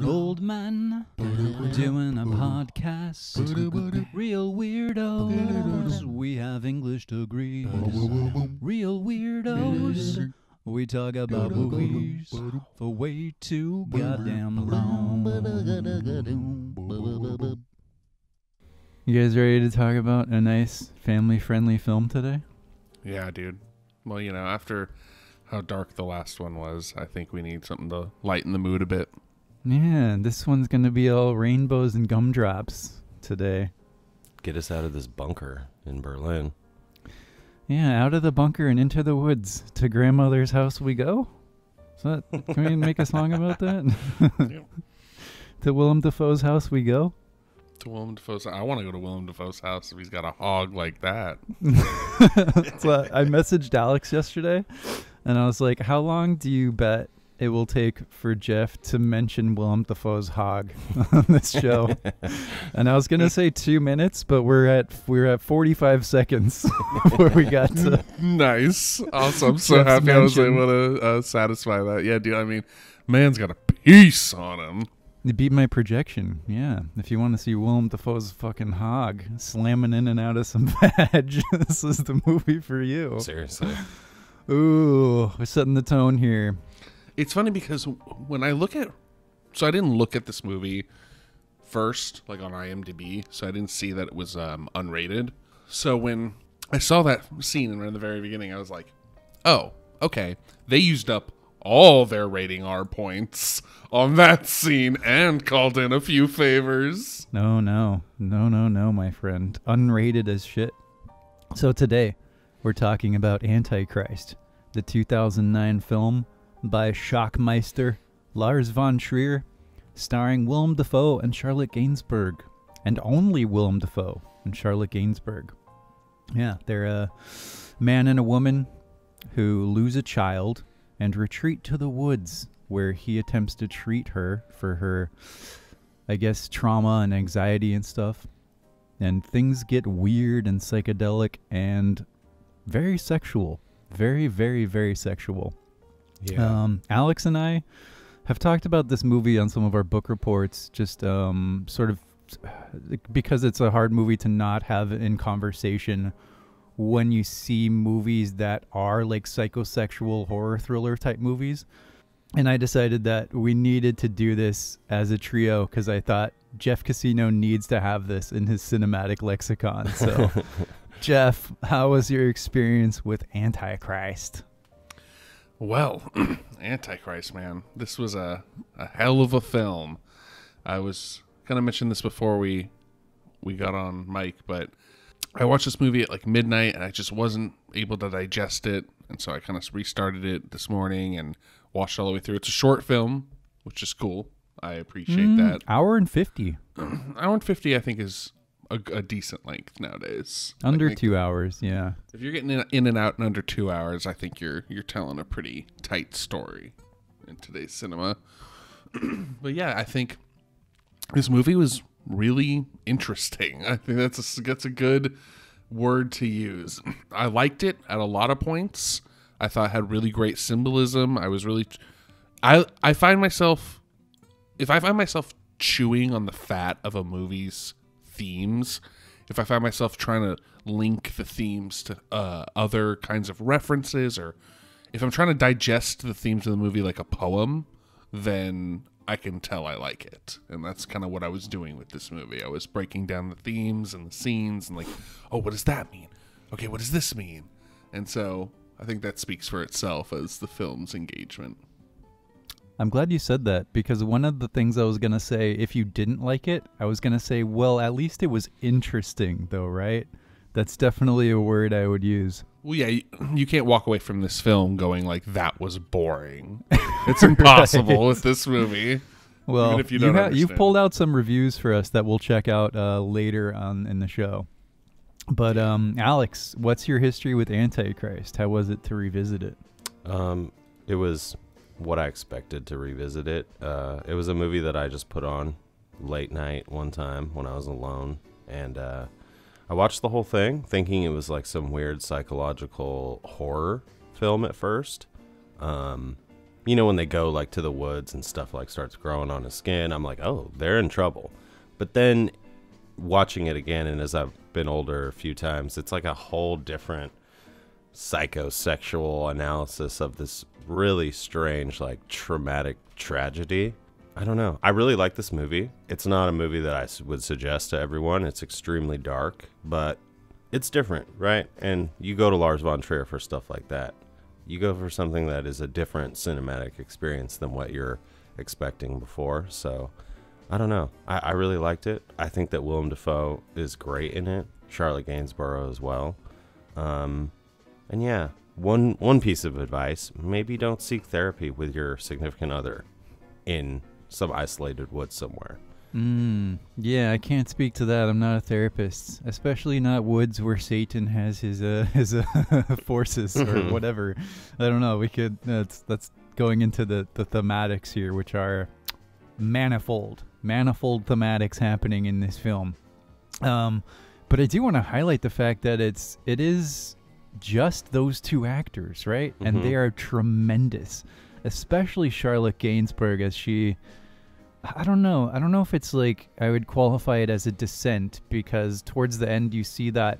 Old man doing a podcast. Real weirdos. We have English degrees. Real weirdos. We talk about movies for way too goddamn long. You guys ready to talk about a nice family-friendly film today? Yeah, dude. Well, you know, after how dark the last one was, I think we need something to lighten the mood a bit. Yeah, this one's going to be all rainbows and gumdrops today. Get us out of this bunker in Berlin. Yeah, out of the bunker and into the woods. To grandmother's house we go? Can we make a song about that? Yeah. To Willem Dafoe's house we go? To Willem Dafoe's, I want to go to Willem Dafoe's house if he's got a hog like that. So I messaged Alex yesterday, and I was like, how long do you bet it will take for Jeff to mention Willem Dafoe's hog on this show? And I was going to say 2 minutes, but we're at 45 seconds before we got to... Nice. Awesome. I'm so Jeff's happy I was mention. able to satisfy that. Yeah, dude, I mean, man's got a piece on him. You beat my projection, yeah. If you want to see Willem Dafoe's fucking hog slamming in and out of some veg, this is the movie for you. Seriously. Ooh, we're setting the tone here. It's funny because when I look at... So I didn't look at this movie first, like on IMDb, so I didn't see that it was unrated. So when I saw that scene in the very beginning, I was like, oh, okay. They used up all their rating R points on that scene and called in a few favors. No, my friend. Unrated as shit. So today, we're talking about Antichrist, the 2009 film by Schockmeister, Lars von Trier, starring Willem Dafoe and Charlotte Gainsbourg. And only Willem Dafoe and Charlotte Gainsbourg. Yeah, they're a man and a woman who lose a child and retreat to the woods, where he attempts to treat her for her, I guess, trauma and anxiety and stuff. And things get weird and psychedelic and very sexual. Very, very, very sexual. Yeah. Alex and I have talked about this movie on some of our book reports, just sort of because it's a hard movie to not have in conversation when you see movies that are like psychosexual horror thriller type movies. And I decided that we needed to do this as a trio because I thought Jeff Casino needs to have this in his cinematic lexicon. So, Jeff, how was your experience with Antichrist? Well, Antichrist, man. This was a hell of a film. I was going to mention this before we got on mic, but I watched this movie at like midnight and I just wasn't able to digest it. And so I kind of restarted it this morning and watched all the way through. It's a short film, which is cool. I appreciate that. Hour and 50. Hour and 50, I think, is a decent length nowadays. Under Like, 2 hours, yeah. if you're getting in and out in under 2 hours, I think you're telling a pretty tight story in today's cinema. But yeah, I think this movie was really interesting. I think that's a good word to use. I liked it at a lot of points. I thought it had really great symbolism. I find myself, if I find myself chewing on the fat of a movie's themes, if I find myself trying to link the themes to other kinds of references, or if I'm trying to digest the themes of the movie like a poem, then I can tell I like it. And that's kind of what I was doing with this movie. I was breaking down the themes and the scenes and like, oh, what does that mean? Okay, what does this mean? And so I think that speaks for itself as the film's engagement. I'm glad you said that, because one of the things I was going to say, if you didn't like it, I was going to say, well, at least it was interesting, though, right? That's definitely a word I would use. Well, yeah, you can't walk away from this film going like, that was boring. It's impossible with this movie. Well, even if you don't you've understand. pulled out some reviews for us that we'll check out later on in the show. But Alex, what's your history with Antichrist? How was it to revisit it? It was what I expected to revisit it. It was a movie that I just put on late night one time when I was alone, and I watched the whole thing thinking it was like some weird psychological horror film at first, You know, when they go like to the woods and stuff like starts growing on his skin, I'm like, oh, they're in trouble. But then watching it again, and as I've been older a few times, it's like a whole different psychosexual analysis of this really strange, like traumatic tragedy. I don't know. I really like this movie. It's not a movie that I would suggest to everyone. It's extremely dark, but it's different, right? And you go to Lars von Trier for stuff like that. You go for something that is a different cinematic experience than what you're expecting before. So I don't know. I really liked it. I think that Willem Dafoe is great in it. Charlotte Gainsborough as well. And yeah, one piece of advice, maybe don't seek therapy with your significant other in some isolated woods somewhere. Yeah, I can't speak to that. I'm not a therapist, especially not woods where Satan has his forces or whatever. I don't know. We could that's going into the thematics here, which are manifold thematics happening in this film. But I do want to highlight the fact that it is just those two actors, right? And they are tremendous, especially Charlotte Gainsbourg as she. I don't know if it's like I would qualify it as a descent, because towards the end you see that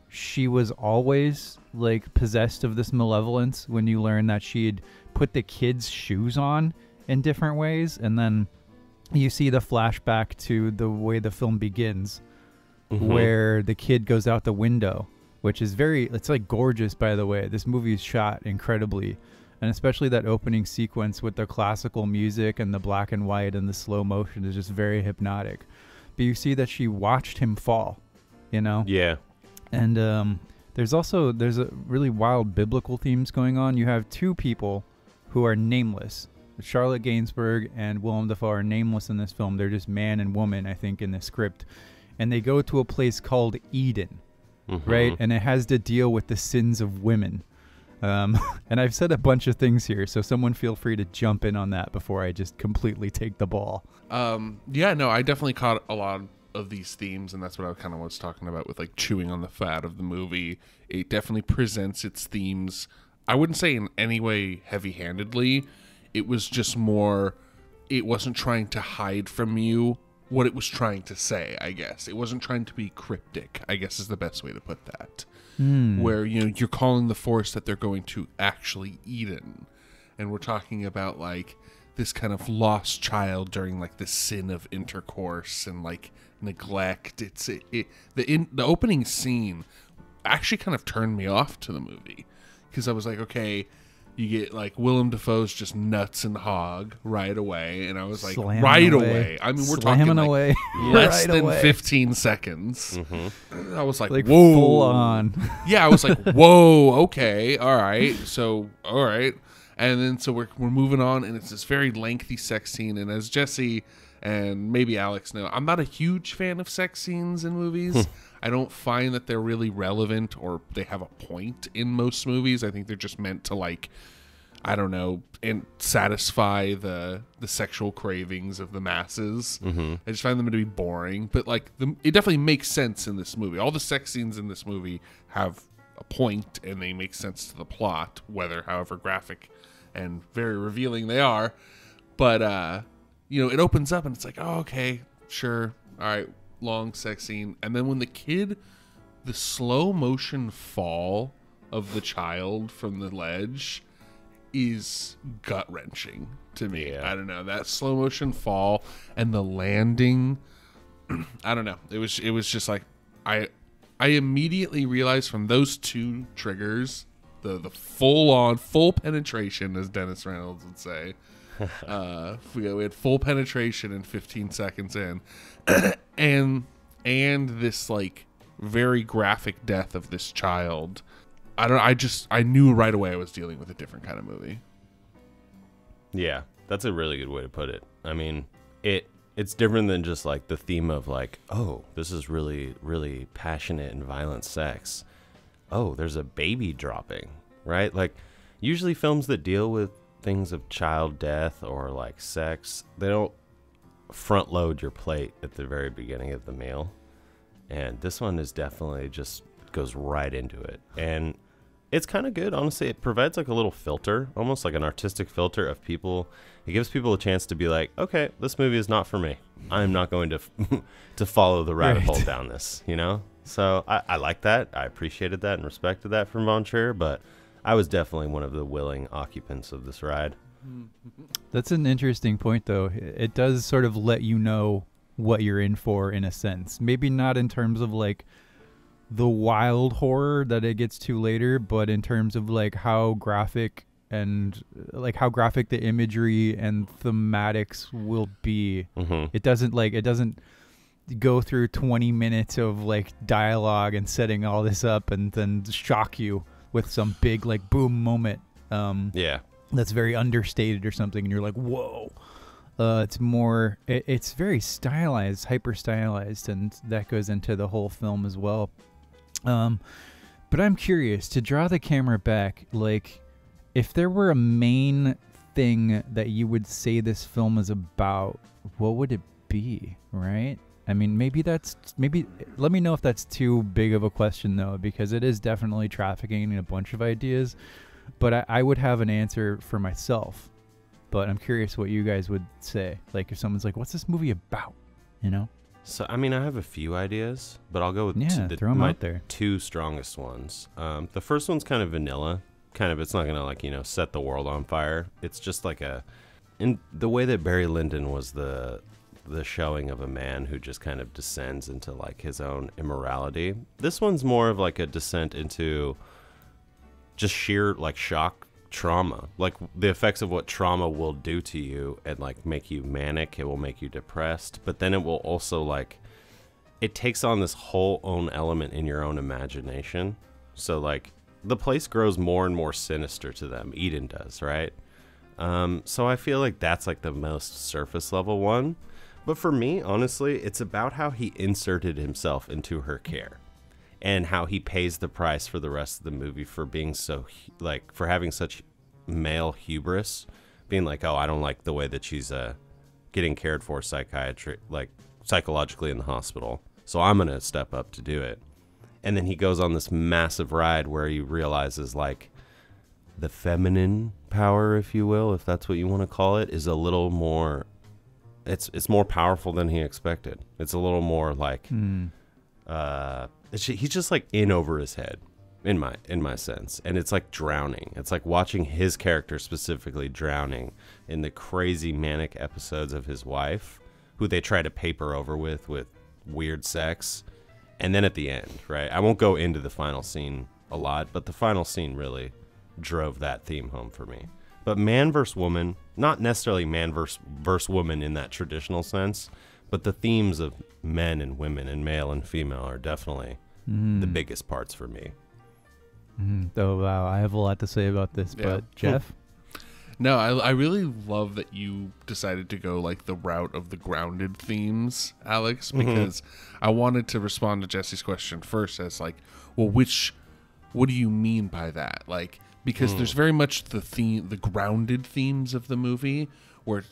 she was always like possessed of this malevolence when you learn that she'd put the kids' shoes on in different ways, and then you see the flashback to the way the film begins where the kid goes out the window, which is it's like gorgeous, by the way. This movie is shot incredibly. And especially that opening sequence with the classical music and the black and white and the slow motion is just very hypnotic. But you see that she watched him fall, you know? Yeah. And there's a really wild biblical themes going on. You have two people who are nameless. Charlotte Gainsbourg and Willem Dafoe are nameless in this film. They're just man and woman, I think, in the script. And they go to a place called Eden, right? And it has to deal with the sins of women. And I've said a bunch of things here, so someone feel free to jump in on that before I just completely take the ball. Yeah, no, I definitely caught a lot of these themes, and that's what I kind of was talking about with like chewing on the fat of the movie. It definitely presents its themes. I wouldn't say in any way heavy-handedly. It was just more, it wasn't trying to hide from you what it was trying to say, I guess. It wasn't trying to be cryptic, I guess is the best way to put that. Where, you know, you're calling the force that they're going to actually Eden. And we're talking about, like, this kind of lost child during, like, the sin of intercourse and, like, neglect. The opening scene actually kind of turned me off to the movie. Because I was like, okay, you get, like, Willem Dafoe's just nuts and hog right away. And I was like, right away. I mean, we're talking, like, less than 15 seconds. I was like, whoa. Full on. Yeah, I was like, whoa, okay, all right. So, all right. And then so we're moving on, and it's this very lengthy sex scene. And as Jesse and maybe Alex know, I'm not a huge fan of sex scenes in movies. I don't find that they're really relevant or they have a point in most movies. I think they're just meant to, like, I don't know, and satisfy the sexual cravings of the masses. I just find them to be boring. But, like, it definitely makes sense in this movie. All the sex scenes in this movie have a point, and they make sense to the plot, however graphic and very revealing they are. But, you know, it opens up, and it's like, oh, okay, sure, all right, long sex scene. And then when the slow motion fall of the child from the ledge is gut-wrenching to me. Yeah. I don't know, that slow motion fall and the landing, I don't know, it was just like, I immediately realized from those two triggers, the full penetration, as Dennis Reynolds would say. We had full penetration in 15 seconds in, and this, like, very graphic death of this child. I knew right away I was dealing with a different kind of movie. Yeah, that's a really good way to put it. I mean, it's different than just, like, the theme of, like, oh, this is really, really passionate and violent sex. Oh, there's a baby dropping, right? Like, usually films that deal with things of child death or, like, sex, they don't front load your plate at the very beginning of the meal. And this one is definitely just goes right into it. And It's kind of good, honestly. It provides like a little filter, almost like an artistic filter of people. It gives people a chance to be like, okay, this movie is not for me. I'm not going to to follow the rabbit hole down this, you know? So I like that. I appreciated that and respected that from Von Trier, but I was definitely one of the willing occupants of this ride. That's an interesting point, though. It does sort of let you know what you're in for, in a sense. Maybe not in terms of like the wild horror that it gets to later, but in terms of like how graphic the imagery and thematics will be. It doesn't go through 20 minutes of like dialogue and setting all this up and then shock you with some big like boom moment. That's very understated or something, and you're like, whoa. It's very stylized, hyper stylized, and that goes into the whole film as well. But I'm curious, to draw the camera back, like, if there were a main thing that you would say this film is about, what would it be, right? I mean, maybe let me know if that's too big of a question, though, because it is definitely trafficking in a bunch of ideas, but I would have an answer for myself. But I'm curious what you guys would say. Like, if someone's like, what's this movie about, you know? So, I mean, I have a few ideas, but I'll go with throw them out there. Two strongest ones. The first one's kind of vanilla. It's not going to, like, you know, set the world on fire. It's just like in the way that Barry Lyndon was the showing of a man who just kind of descends into, like, his own immorality. This one's more of, like, a descent into just sheer, like, shock trauma, like the effects of what trauma will do to you and like make you manic. It will make you depressed, but then it will also like it takes on this whole own element in your own imagination. So like the place grows more and more sinister to them. Eden does, right? So I feel like that's like the most surface level one, but for me, honestly, it's about how he inserted himself into her care and how he pays the price for the rest of the movie for being so, like, for having such male hubris, being like, oh, I don't like the way that she's getting cared for psychologically in the hospital, so I'm going to step up to do it. And then he goes on this massive ride where he realizes, like, the feminine power, if you will, if that's what you want to call it, is a little more, it's more powerful than he expected. It's a little more like, he's just like in over his head in my sense, and it's like drowning. It's like watching his character specifically drowning in the crazy manic episodes of his wife, who they try to paper over with weird sex. And then at the end, right, I won't go into the final scene a lot, but the final scene really drove that theme home for me. But man versus woman, not necessarily man versus woman in that traditional sense, but the themes of men and women and male and female are definitely the biggest parts for me. Oh, wow. I have a lot to say about this, but Jeff? No, I really love that you decided to go like the route of the grounded themes, Alex, because I wanted to respond to Jesse's question first as like, well, what do you mean by that? Like, because there's very much the grounded themes of the movie where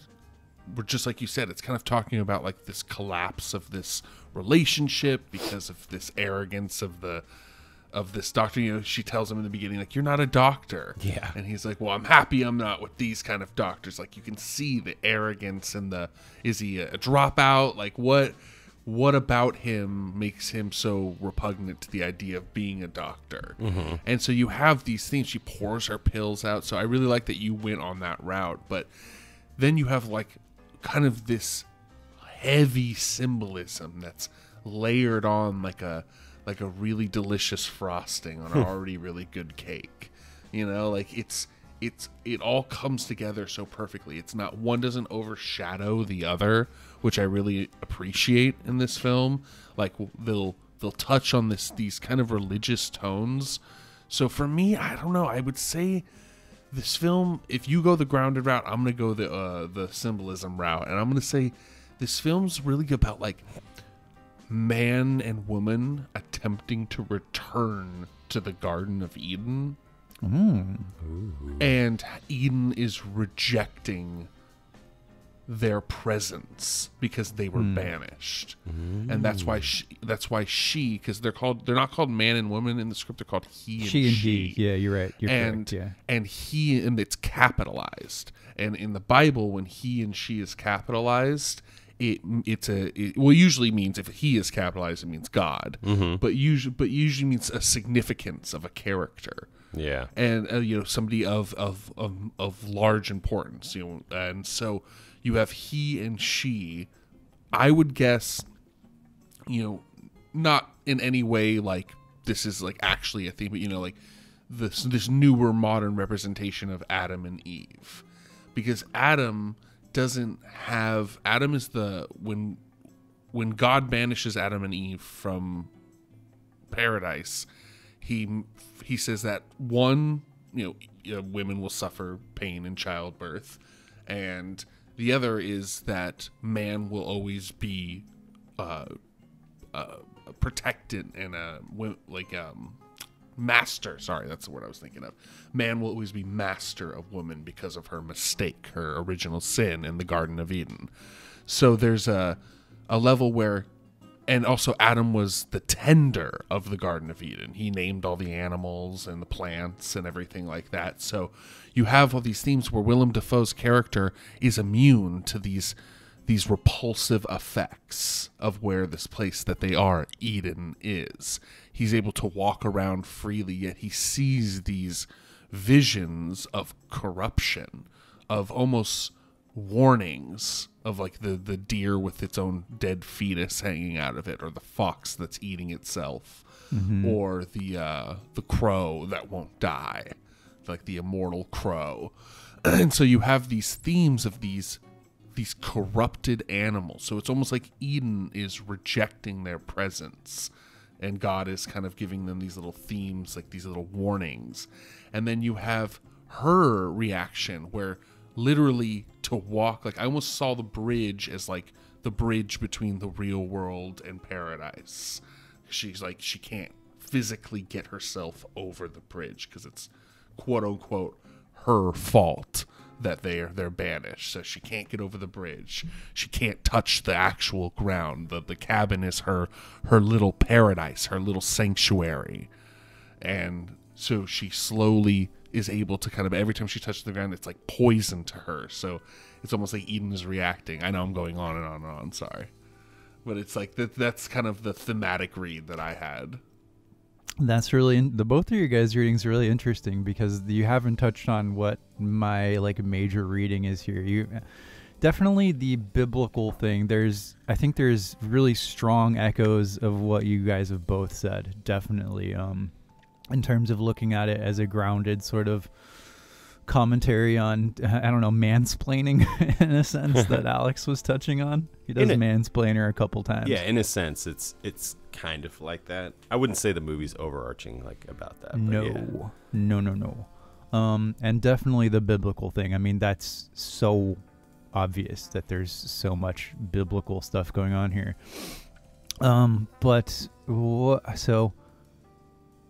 just like you said, it's kind of talking about like this collapse of this relationship because of this arrogance of this doctor. You know, she tells him in the beginning, like, you're not a doctor. Yeah. And he's like, well, I'm happy I'm not with these kind of doctors. Like, you can see the arrogance and is he a dropout? Like, what about him makes him so repugnant to the idea of being a doctor? And so you have these things. She pours her pills out. So I really like that you went on that route. But then you have like kind of this heavy symbolism that's layered on like a really delicious frosting on an already really good cake. You know, like it all comes together so perfectly. It's not, one doesn't overshadow the other, which I really appreciate in this film. Like they'll touch on these kind of religious tones. So for me, I don't know, I would say this film, if you go the grounded route, I'm going to go the symbolism route. And I'm going to say this film's really about like man and woman attempting to return to the Garden of Eden. And Eden is rejecting their presence because they were banished. And that's why she, because they're not called man and woman in the script, they're called he and she. He. Yeah, you're right. You're and correct. Yeah. and it's capitalized. And in the Bible, when he and she is capitalized, it usually means, if he is capitalized, it means God. But usually means a significance of a character. Yeah. And somebody of large importance. And so you have he and she. I would guess, not in any way like this is like actually a theme, but like this newer modern representation of Adam and Eve, because Adam is when God banishes Adam and Eve from paradise, he says that one, women will suffer pain in childbirth, and the other is that man will always be protected and master. Sorry, that's the word I was thinking of. Man will always be master of woman because of her mistake, her original sin in the Garden of Eden. So there's a level where, and also Adam was the tender of the Garden of Eden. He named all the animals and the plants and everything like that. So you have all these themes where Willem Dafoe's character is immune to these repulsive effects of where this place that they are, Eden, is. He's able to walk around freely, yet he sees these visions of corruption, of almost warnings of like the deer with its own dead fetus hanging out of it, or the fox that's eating itself, or the crow that won't die, like the immortal crow. And so you have these themes of these corrupted animals. So it's almost like Eden is rejecting their presence, and God is kind of giving them these little themes, like these little warnings. And then you have her reaction where literally to walk, like I almost saw the bridge as like the bridge between the real world and paradise. She's like, she can't physically get herself over the bridge because it's quote unquote her fault that they're banished. So she can't get over the bridge. She can't touch the actual ground. The cabin is her little paradise, her little sanctuary. And so she slowly is able to kind of, every time she touches the ground, it's like poison to her. So it's almost like Eden is reacting. I know I'm going on and on and on, sorry. But it's like that's kind of the thematic read that I had. That's really the both of your guys' readings are really interesting, because you haven't touched on what my like major reading is here. You definitely the biblical thing. I think there's really strong echoes of what you guys have both said. Definitely, in terms of looking at it as a grounded sort of commentary on, I don't know, mansplaining in a sense that Alex was touching on. He does mansplainer a couple times. Yeah, in a sense, it's kind of like that. I wouldn't say the movie's overarching like about that. But No. And definitely the biblical thing. I mean, that's so obvious that there's so much biblical stuff going on here. So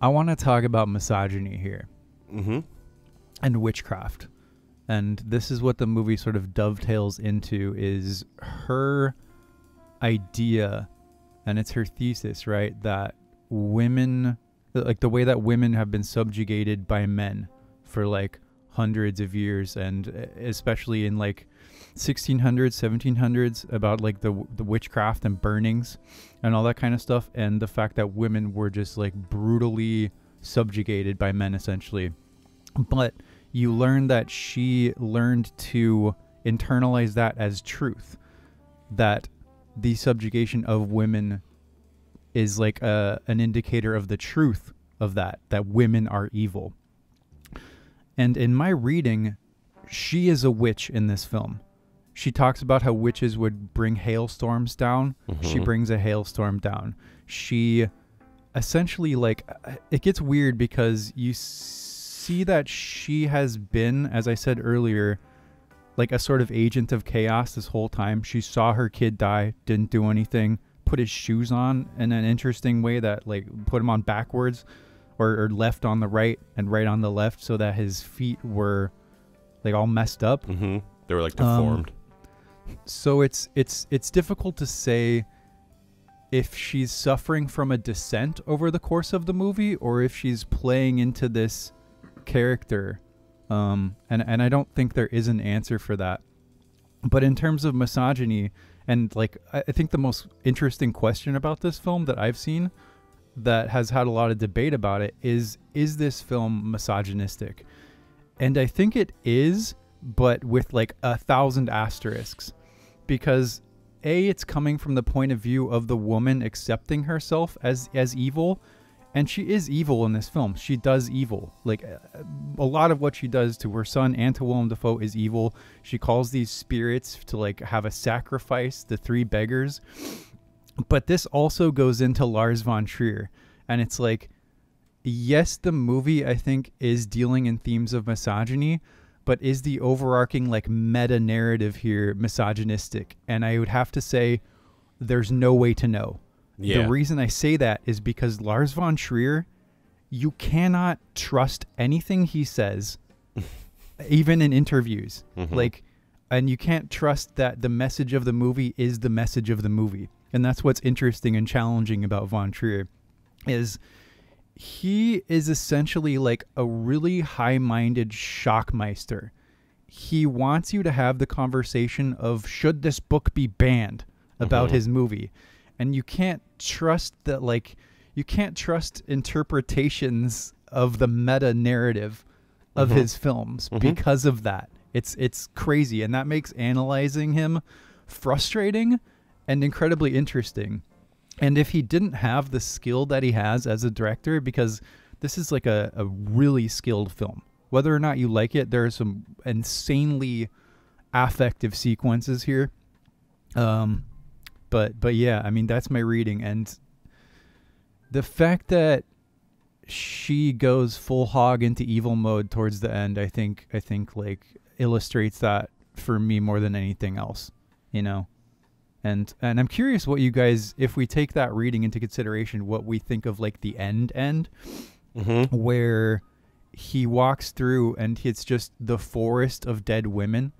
I want to talk about misogyny here. Mm-hmm. And witchcraft. And this is what the movie sort of dovetails into, is her idea, and it's her thesis, right, that women, like the way that women have been subjugated by men for like hundreds of years, and especially in like 1600s, 1700s, about like the witchcraft and burnings and all that kind of stuff, and the fact that women were just like brutally subjugated by men essentially. But you learn that she learned to internalize that as truth, that the subjugation of women is like an indicator of the truth of that women are evil. And in my reading, she is a witch in this film. She talks about how witches would bring hailstorms down. Mm-hmm. She brings a hailstorm down. She essentially, like, it gets weird because you see that she has been, as I said earlier, like a sort of agent of chaos this whole time. She saw her kid die, didn't do anything, put his shoes on in an interesting way that like put him on backwards or left on the right and right on the left, so that his feet were like all messed up. Mm-hmm. They were like deformed. So it's difficult to say if she's suffering from a descent over the course of the movie or if she's playing into this character. And I don't think there is an answer for that. But in terms of misogyny, and like I think the most interesting question about this film that I've seen that has had a lot of debate about it is this film misogynistic? And I think it is, but with like 1,000 asterisks, because it's coming from the point of view of the woman accepting herself as evil, and she is evil in this film. She does evil. Like a lot of what she does to her son and to Willem Dafoe is evil. She calls these spirits to like have a sacrifice, the three beggars. But this also goes into Lars von Trier, and it's like, yes, the movie I think is dealing in themes of misogyny, but is the overarching like meta narrative here misogynistic? And I would have to say there's no way to know. Yeah. The reason I say that is because Lars von Trier, you cannot trust anything he says, even in interviews. Like, and you can't trust that the message of the movie is the message of the movie. And that's what's interesting and challenging about von Trier, is he is essentially like a really high-minded shockmeister. He wants you to have the conversation of, should this book be banned, about his movie? And you can't trust that, like, you can't trust interpretations of the meta narrative of his films because of that. It's crazy, and that makes analyzing him frustrating and incredibly interesting. And if he didn't have the skill that he has as a director, because this is like a really skilled film, whether or not you like it, there are some insanely affective sequences here. But yeah, I mean, that's my reading. And the fact that she goes full hog into evil mode towards the end, I think like illustrates that for me more than anything else, you know? And I'm curious what you guys, if we take that reading into consideration, what we think of like the end, where he walks through and it's just the forest of dead women.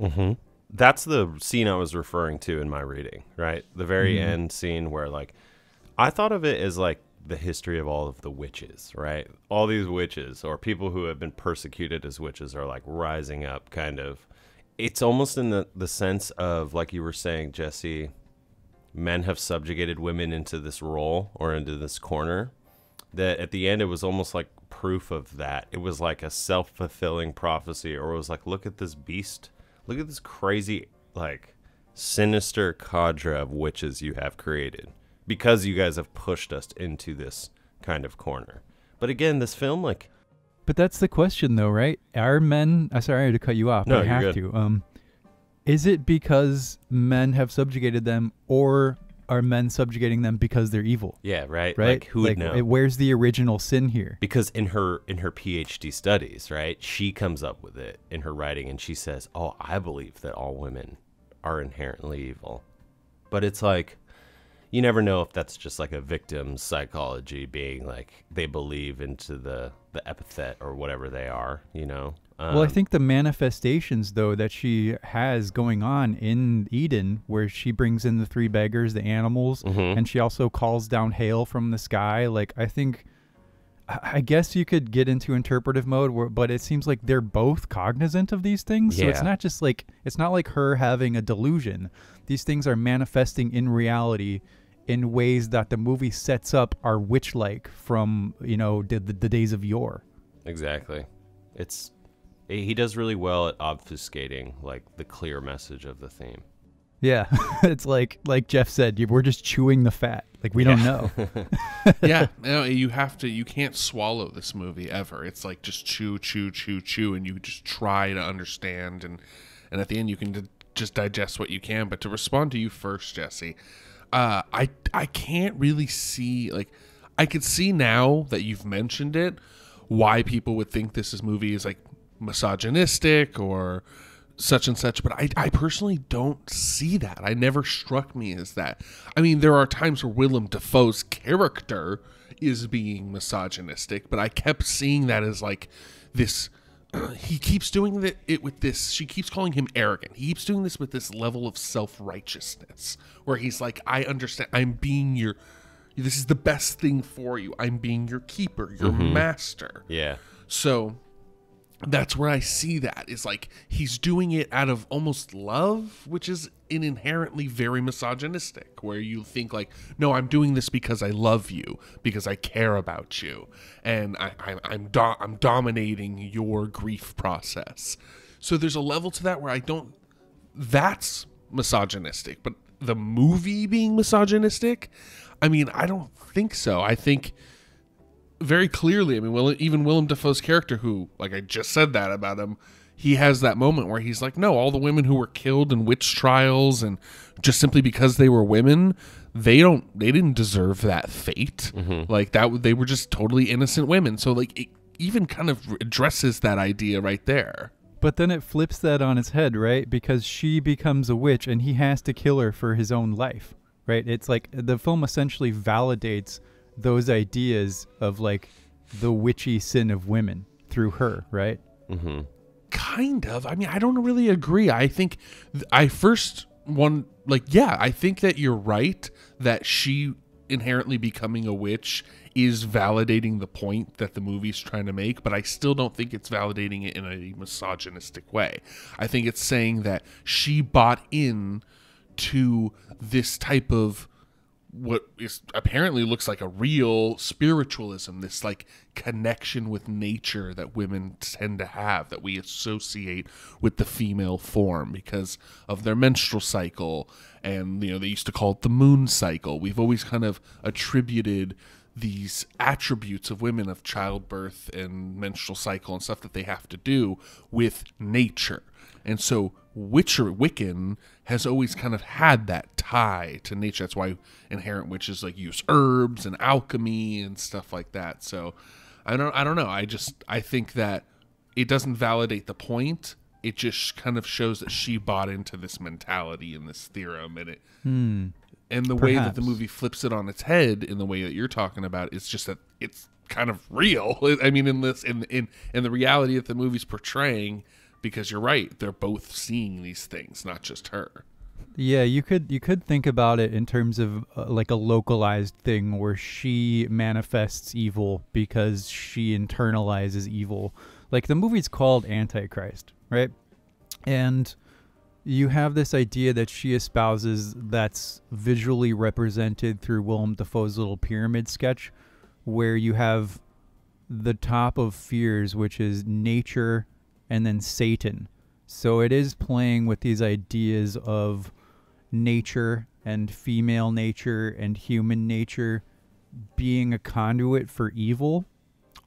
That's the scene I was referring to in my reading, right? The very end scene where, like, I thought of it as like the history of all of the witches, right? All these witches or people who have been persecuted as witches are like rising up, kind of. It's almost in the sense of, like you were saying, Jesse, men have subjugated women into this role or into this corner, that at the end it was almost like proof of that. It was like a self-fulfilling prophecy, or it was like, look at this beast. Look at this crazy, like, sinister cadre of witches you have created because you guys have pushed us into this kind of corner. But again, this film, like... But that's the question, though, right? Are men... sorry to cut you off, no, but I have to. Is it because men have subjugated them, or are men subjugating them because they're evil? Yeah, right? Right? Like, who would know? Where's the original sin here? Because in her PhD studies, right, she comes up with it in her writing, and she says, oh, I believe that all women are inherently evil. But it's like, you never know if that's just like a victim's psychology being like, they believe into the epithet or whatever they are, you know? Well, I think the manifestations, though, that she has going on in Eden, where she brings in the three beggars, the animals, and she also calls down hail from the sky. Like, I guess you could get into interpretive mode, but it seems like they're both cognizant of these things. So it's not just like, it's not like her having a delusion. These things are manifesting in reality in ways that the movie sets up are witch-like from, you know, the days of yore. Exactly. He does really well at obfuscating, like, the clear message of the theme. Yeah, it's like Jeff said, we're just chewing the fat. Like, we don't know. Yeah, no, you can't swallow this movie ever. It's like just chew, and you just try to understand, and at the end you can just digest what you can. But to respond to you first, Jesse, I can't really see, like, I could see now that you've mentioned it, why people would think this movie is like misogynistic or such and such, but I personally don't see that. I never struck me as that. I mean, there are times where Willem Dafoe's character is being misogynistic, but I kept seeing that as like this he keeps doing it with this. She keeps calling him arrogant. He keeps doing this with this level of self-righteousness where he's like, I understand. This is the best thing for you. I'm being your keeper, your master. Yeah. So that's where I see that is like he's doing it out of almost love, which is inherently very misogynistic, where you think like, no, I'm doing this because I love you, because I care about you, and I'm dominating your grief process. So there's a level to that where that's misogynistic, but the movie being misogynistic, I mean, I don't think so. I think very clearly, I mean, even Willem Dafoe's character, who, like I just said that about him, he has that moment where he's like, no, all the women who were killed in witch trials and just simply because they were women, they didn't deserve that fate. Like that, they were just totally innocent women. So like it even kind of addresses that idea right there. But then it flips that on its head, right? Because she becomes a witch and he has to kill her for his own life, right? It's like the film essentially validates those ideas of like the witchy sin of women through her, right? Kind of. I mean, I don't really agree. I think I think that you're right that she inherently becoming a witch is validating the point that the movie's trying to make, but I still don't think it's validating it in a misogynistic way. I think it's saying that she bought in to this type of what is apparently looks like a real spiritualism, this like connection with nature that women tend to have, that we associate with the female form because of their menstrual cycle. And, they used to call it the moon cycle. We've always kind of attributed these attributes of women, of childbirth and menstrual cycle and stuff that they have to do with nature. And so Wiccan has always kind of had that tie to nature. That's why inherent witches like use herbs and alchemy and stuff like that. So I don't know. I think that it doesn't validate the point. It just kind of shows that she bought into this mentality and this theorem, and and the way that the movie flips it on its head in the way that you're talking about, it's just that it's kind of real. I mean, in the reality that the movie's portraying, because you're right, they're both seeing these things, not just her. Yeah, you could think about it in terms of like a localized thing where she manifests evil because she internalizes evil. Like the movie's called Antichrist, right? And you have this idea that she espouses that's visually represented through Willem Dafoe's little pyramid sketch, where you have the top of fears, which is nature, and then Satan. So it is playing with these ideas of nature and female nature and human nature being a conduit for evil.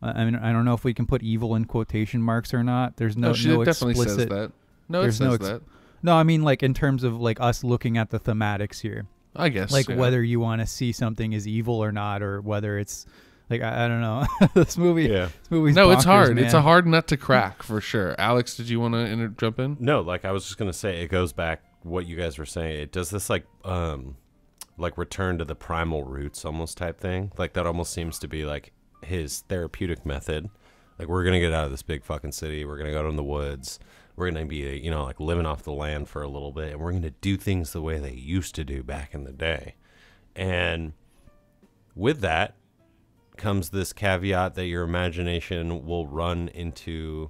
I mean, I don't know if we can put evil in quotation marks or not. There's no she definitely says that. No, it says that. No, I mean like in terms of like us looking at the thematics here. I guess. Like whether you want to see something as evil or not, or whether it's like I don't know. This movie's no, it's bonkers, hard. man. It's a hard nut to crack for sure. Alex, did you want to jump in? No, like I was just gonna say, it goes back what you guys were saying. It does this like return to the primal roots almost type thing. Like that almost seems to be like his therapeutic method. Like we're gonna get out of this big fucking city. We're gonna go out in the woods. We're gonna be like living off the land for a little bit, and we're gonna do things the way they used to do back in the day. And with that comes this caveat that your imagination will run into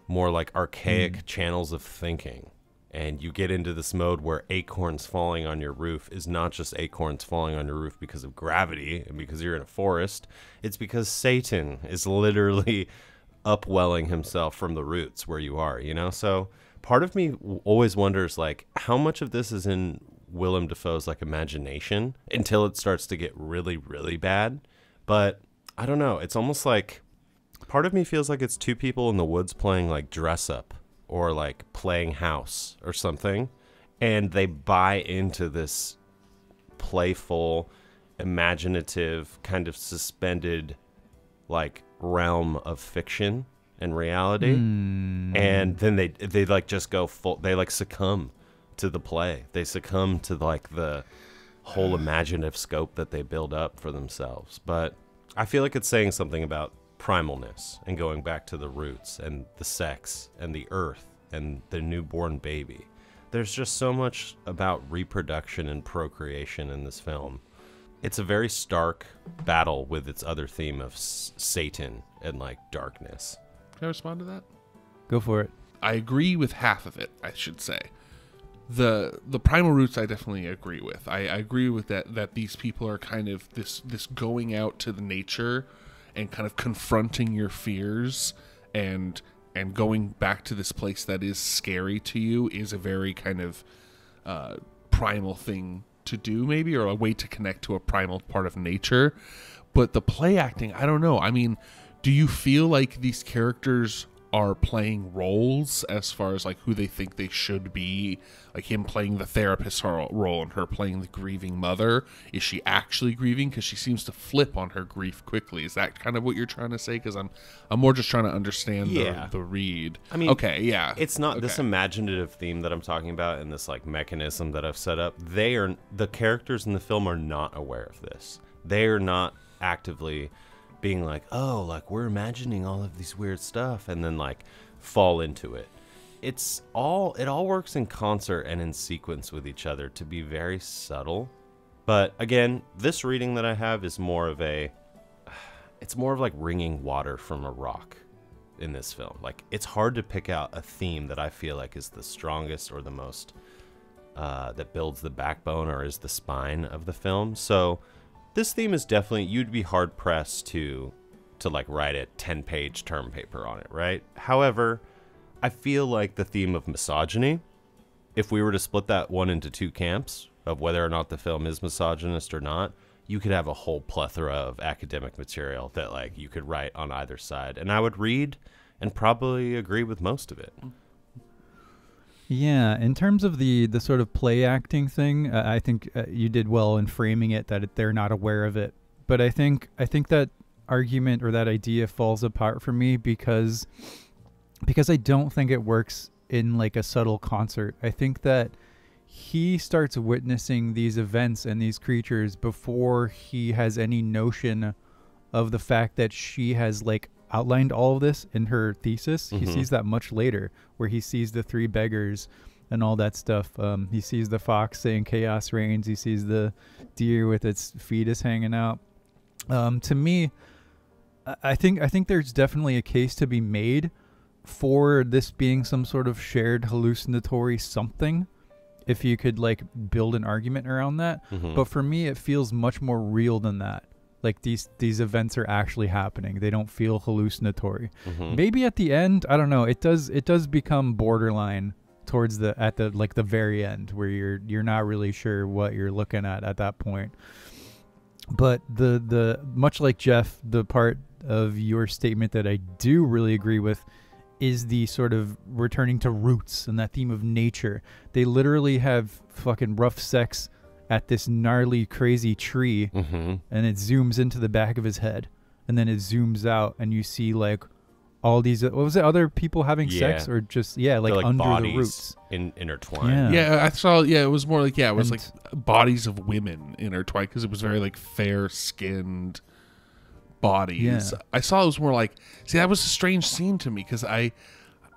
more like archaic channels of thinking. And you get into this mode where acorns falling on your roof is not just acorns falling on your roof because of gravity and because you're in a forest. It's because Satan is literally upwelling himself from the roots where you are, So part of me always wonders, like, how much of this is in Willem Dafoe's, like, imagination until it starts to get really, really bad. But I don't know. It's almost like part of me feels like it's two people in the woods playing, like, dress up or, like, playing house or something. And they buy into this playful, imaginative, kind of suspended, like, realm of fiction and reality. And then they like just go full, they like succumb to the play. They succumb to like the whole imaginative scope that they build up for themselves. But I feel like it's saying something about primalness and going back to the roots and the sex and the earth and the newborn baby. There's just so much about reproduction and procreation in this film. It's a very stark battle with its other theme of Satan and like darkness. Can I respond to that? Go for it. I agree with half of it, I should say. The primal roots I definitely agree with. I agree with that these people are kind of this going out to the nature and kind of confronting your fears and going back to this place that is scary to you is a very kind of primal thing to do, maybe, or a way to connect to a primal part of nature. But the play acting, I don't know. I mean, do you feel like these characters are playing roles as far as like who they think they should be, like him playing the therapist role and her playing the grieving mother? Is she actually grieving? Because she seems to flip on her grief quickly. Is that kind of what you're trying to say? Because I'm more just trying to understand the read. I mean, okay, yeah, it's not this imaginative theme that I'm talking about and this like mechanism that I've set up. The characters in the film are not aware of this. They are not actively being like, oh, like we're imagining all of these weird stuff and then like fall into it. It all works in concert and in sequence with each other to be very subtle. But again, this reading that I have is more of like wringing water from a rock in this film. Like it's hard to pick out a theme that I feel like is the strongest or the most that builds the backbone or is the spine of the film. So this theme is definitely, you'd be hard pressed to like write a 10-page term paper on it, right? However, I feel like the theme of misogyny, if we were to split that one into two camps of whether or not the film is misogynist or not, you could have a whole plethora of academic material that like you could write on either side. And I would read and probably agree with most of it. Yeah, in terms of the sort of play acting thing, I think you did well in framing it that they're not aware of it. But I think that argument or that idea falls apart for me because I don't think it works in like a subtle concert. I think that he starts witnessing these events and these creatures before he has any notion of the fact that she has like outlined all of this in her thesis. He sees that much later, where he sees the three beggars and all that stuff. He sees the fox saying chaos reigns. He sees the deer with its fetus hanging out. To me, I think there's definitely a case to be made for this being some sort of shared hallucinatory something, if you could like build an argument around that. But for me, it feels much more real than that. Like these events are actually happening. They don't feel hallucinatory. Maybe at the end, I don't know. It does become borderline towards the very end, where you're not really sure what you're looking at that point. But the much like Jeff, the part of your statement that I do really agree with is the sort of returning to roots and that theme of nature. They literally have fucking rough sex at this gnarly, crazy tree, and it zooms into the back of his head, and then it zooms out, and you see like all these. What was it? Other people having sex, or just like under the roots, intertwined. Yeah, I saw. Yeah, it was more like it was like bodies of women intertwined because it was very like fair skinned bodies. I saw it was more like. See, that was a strange scene to me because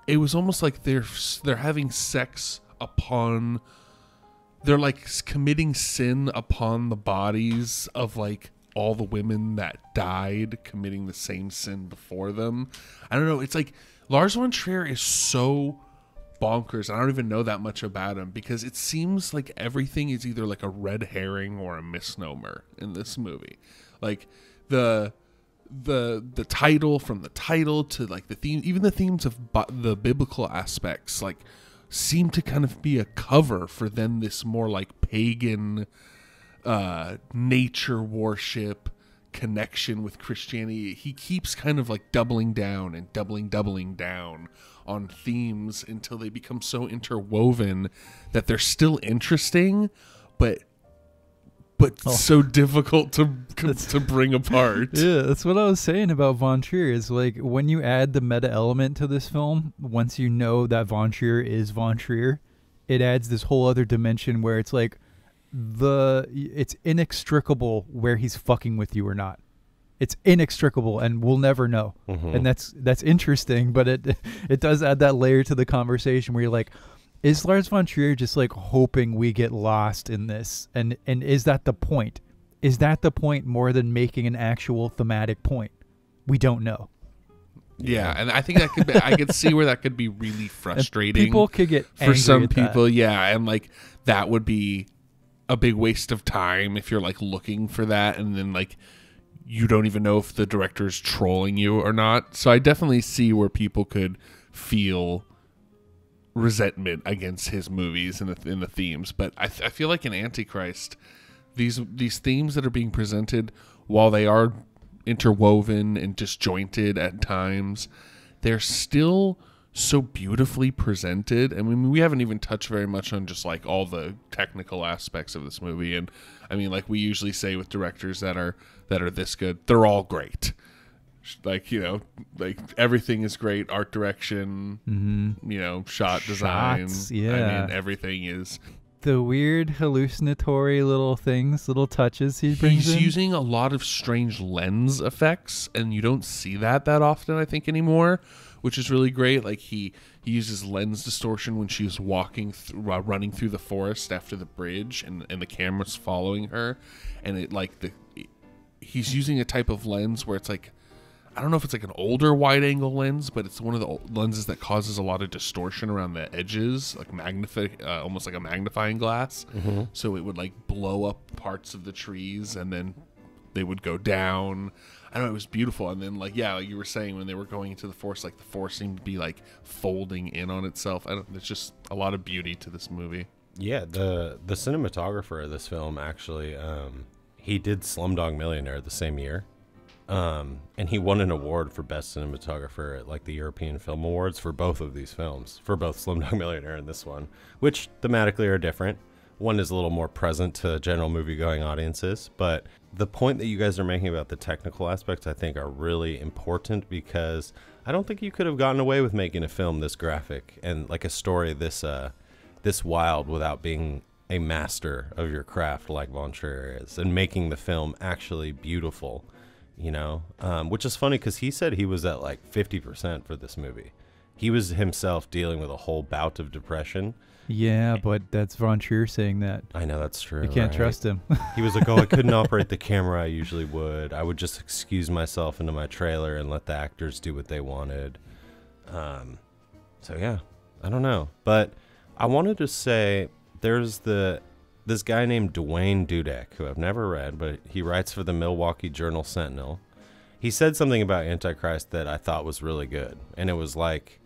it was almost like they're having sex upon. They're like committing sin upon the bodies of like all the women that died, committing the same sin before them. I don't know. It's like Lars von Trier is so bonkers. I don't even know that much about him because it seems like everything is either like a red herring or a misnomer in this movie. Like the title, from the title to like the theme, even the themes of the biblical aspects, like seem to kind of be a cover for then this more like pagan nature worship connection with Christianity. He keeps kind of like doubling down and doubling down on themes until they become so interwoven that they're still interesting, but so difficult to bring apart. Yeah, that's what I was saying about Von Trier. Is like when you add the meta element to this film, once you know that Von Trier is Von Trier, it adds this whole other dimension where it's like it's inextricable where he's fucking with you or not. It's inextricable, and we'll never know. And that's interesting, but it does add that layer to the conversation where you're like, is Lars von Trier just like hoping we get lost in this? And is that the point? Is that the point more than making an actual thematic point? We don't know. Yeah, and I think that could be, I could see where that could be really frustrating. And people could get angry for some at people, that. yeah, and like that would be a big waste of time if you're like looking for that, and then like you don't even know if the director's trolling you or not. So I definitely see where people could feel resentment against his movies and in the themes. But I feel like in Antichrist, these themes that are being presented, while they are interwoven and disjointed at times, they're still so beautifully presented. I mean, we haven't even touched very much on just like all the technical aspects of this movie. And I mean, like we usually say with directors that are this good, they're all great. Like, you know, like everything is great. Art direction, you know, shot design. Yeah. I mean, everything is. The weird hallucinatory little things, little touches he brings He's in. using a lot of strange lens effects, and you don't see that often, I think, anymore, which is really great. Like he uses lens distortion when she's walking running through the forest after the bridge, and the camera's following her, and it like he's using a type of lens where it's like, I don't know if it's like an older wide angle lens, but it's one of the lenses that causes a lot of distortion around the edges, like almost like a magnifying glass. So it would like blow up parts of the trees, and then they would go down. I don't know, it was beautiful. And then like, yeah, like you were saying, when they were going into the forest, like the forest seemed to be like folding in on itself. There's just a lot of beauty to this movie. Yeah, the cinematographer of this film actually, he did Slumdog Millionaire the same year. And he won an award for best cinematographer at like the European Film Awards for both of these films, for both Slumdog Millionaire and this one, which thematically are different. One is a little more present to general movie-going audiences, but the point that you guys are making about the technical aspects, I think, are really important, because I don't think you could have gotten away with making a film this graphic and like a story this wild without being a master of your craft like Von Trier is, and making the film actually beautiful. You know, which is funny because he said he was at like 50% for this movie. He was himself dealing with a whole bout of depression. Yeah, but that's Von Trier saying that. I know that's true. You can't right? trust him. He was like, oh, I couldn't operate the camera I usually would. I would just excuse myself into my trailer and let the actors do what they wanted. So yeah, I don't know. But I wanted to say there's this guy named Duane Dudek, who I've never read, but he writes for the Milwaukee Journal-Sentinel. He said something about Antichrist that I thought was really good. And it was like,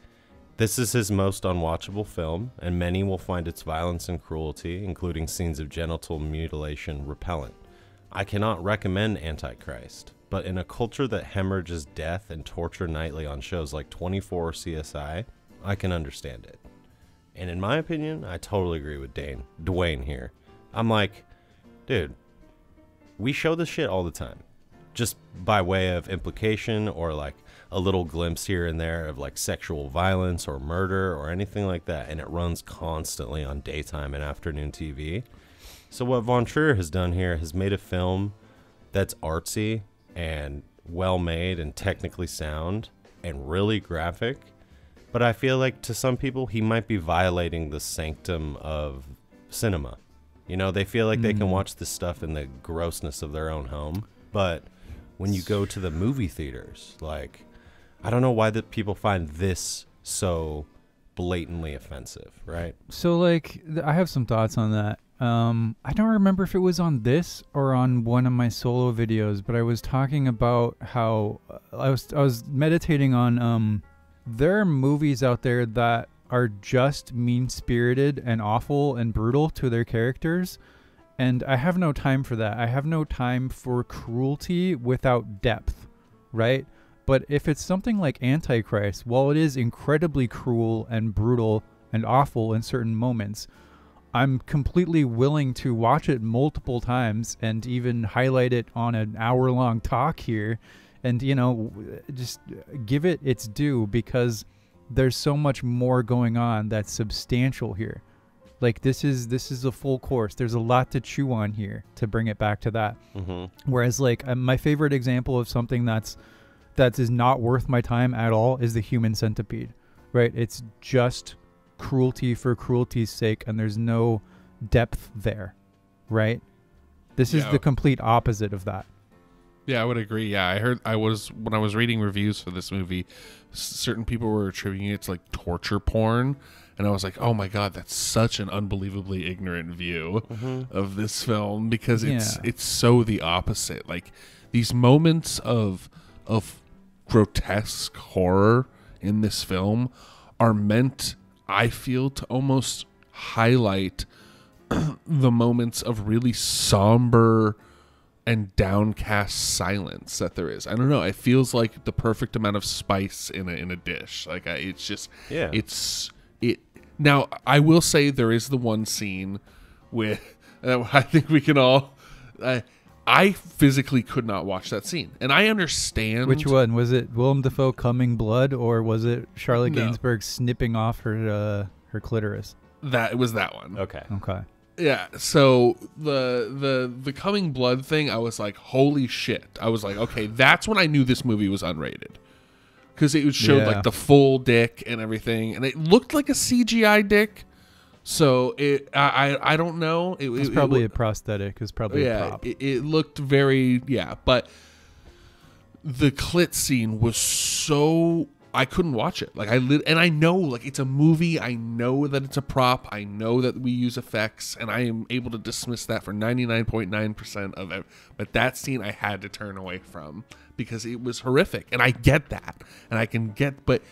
this is his most unwatchable film, and many will find its violence and cruelty, including scenes of genital mutilation, repellent. I cannot recommend Antichrist, but in a culture that hemorrhages death and torture nightly on shows like 24 or CSI, I can understand it. And in my opinion, I totally agree with Duane here. I'm like, dude, we show this shit all the time, just by way of implication or like a little glimpse here and there of like sexual violence or murder or anything like that. And it runs constantly on daytime and afternoon TV. So what Von Trier has done here has made a film that's artsy and well made and technically sound and really graphic. But I feel like to some people, he might be violating the sanctum of cinema. You know, they feel like they can watch this stuff in the grossness of their own home. But when you go to the movie theaters, like, I don't know why the people find this so blatantly offensive, right? So, like, I have some thoughts on that. I don't remember if it was on this or on one of my solo videos, but I was talking about how I was meditating on there are movies out there that are just mean-spirited and awful and brutal to their characters, and I have no time for that. I have no time for cruelty without depth, right? But if it's something like Antichrist, while it is incredibly cruel and brutal and awful in certain moments, I'm completely willing to watch it multiple times and even highlight it on an hour-long talk here and, you know, just give it its due, because there's so much more going on that's substantial here. Like this is a full course. There's a lot to chew on here to bring it back to that. Whereas like my favorite example of something that is not worth my time at all is the Human Centipede, right? It's just cruelty for cruelty's sake, and there's no depth there, right? This is the complete opposite of that. Yeah, I would agree. Yeah, when I was reading reviews for this movie, certain people were attributing it to like torture porn, and I was like, oh my god, that's such an unbelievably ignorant view of this film, because it's so the opposite. Like these moments of grotesque horror in this film are meant, I feel, to almost highlight the moments of really somber and downcast silence that there is. I don't know. It feels like the perfect amount of spice in a dish. Like it's just, it. Now I will say there is the one scene with I think we can all. I physically could not watch that scene, and I understand. Which one was it? Willem Dafoe coming blood, or was it Charlotte Gainsbourg snipping off her clitoris? It was that one. Okay. Yeah, so the coming blood thing, I was like, holy shit. I was like, okay, that's when I knew this movie was unrated. Because it showed like the full dick and everything, and it looked like a CGI dick. So I don't know. It's probably a prosthetic. It's probably a prop. It looked very, but the clit scene was so... I couldn't watch it. Like and I know, like, it's a movie. I know that it's a prop. I know that we use effects, and I am able to dismiss that for 99.9% of it. But that scene I had to turn away from because it was horrific, and I get that, and I can get, but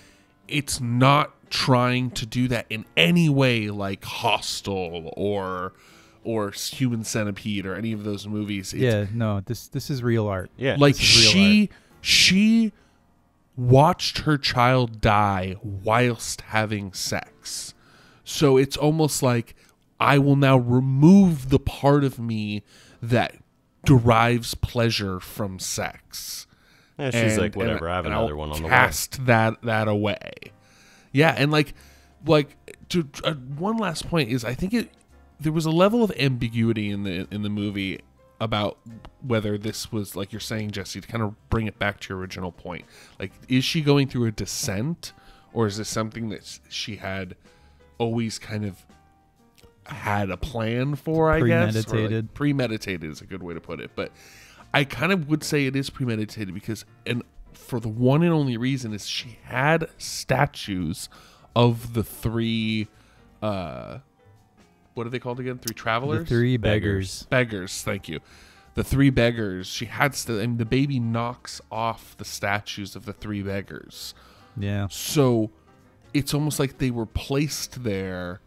it's not trying to do that in any way like Hostel or Human Centipede or any of those movies. This is real art. Yeah, like she watched her child die whilst having sex. So it's almost like I will now remove the part of me that derives pleasure from sex. Yeah, she's like, whatever, I have another one on the way. Cast that away. Yeah, and like to one last point is I think there was a level of ambiguity in the movie about whether this was, like you're saying, Jesse, to kind of bring it back to your original point. Like, is she going through a descent, or is this something that she had always kind of had a plan for, I guess? Premeditated. Premeditated is a good way to put it. But I kind of would say it is premeditated because, and for the one and only reason, is she had statues of the three... what are they called again? Three travelers? The three beggars. Beggars, thank you. The three beggars. She had and the baby knocks off the statues of the three beggars. Yeah. So it's almost like they were placed there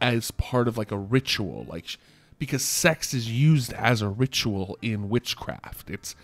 as part of like a ritual, like because sex is used as a ritual in witchcraft. It's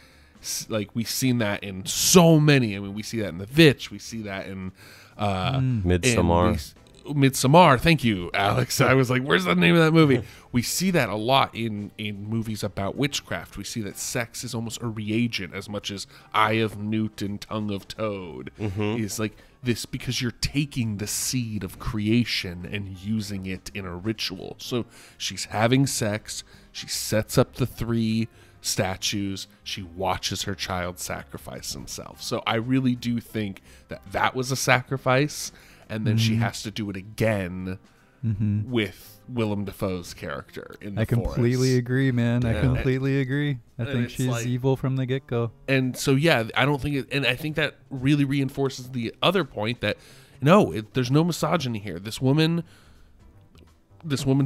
like we've seen that in so many. I mean, we see that in The Witch. We see that in Midsommar. Midsommar, thank you, Alex. I was like, where's the name of that movie? We see that a lot in movies about witchcraft. We see that sex is almost a reagent as much as Eye of Newt and Tongue of Toad is like this, because you're taking the seed of creation and using it in a ritual. So she's having sex. She sets up the three statues. She watches her child sacrifice himself. So I really do think that was a sacrifice. And then she has to do it again with Willem Dafoe's character in the forest. I completely agree, man. I completely agree. I think she's like, evil from the get-go. And so, yeah, I don't think and I think that really reinforces the other point that, no, there's no misogyny here. This woman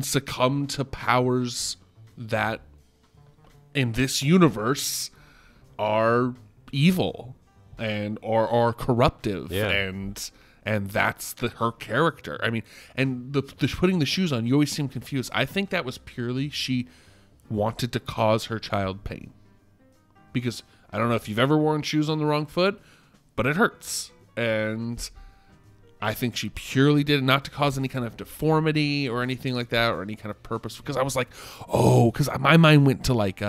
succumbed to powers that in this universe are evil and are corruptive and that's her character. I mean, and the putting the shoes on, you always seem confused. I think that was purely she wanted to cause her child pain. Because I don't know if you've ever worn shoes on the wrong foot, but it hurts. And I think she purely did it not to cause any kind of deformity or anything like that, or any kind of purpose. Because I was like, because my mind went to like,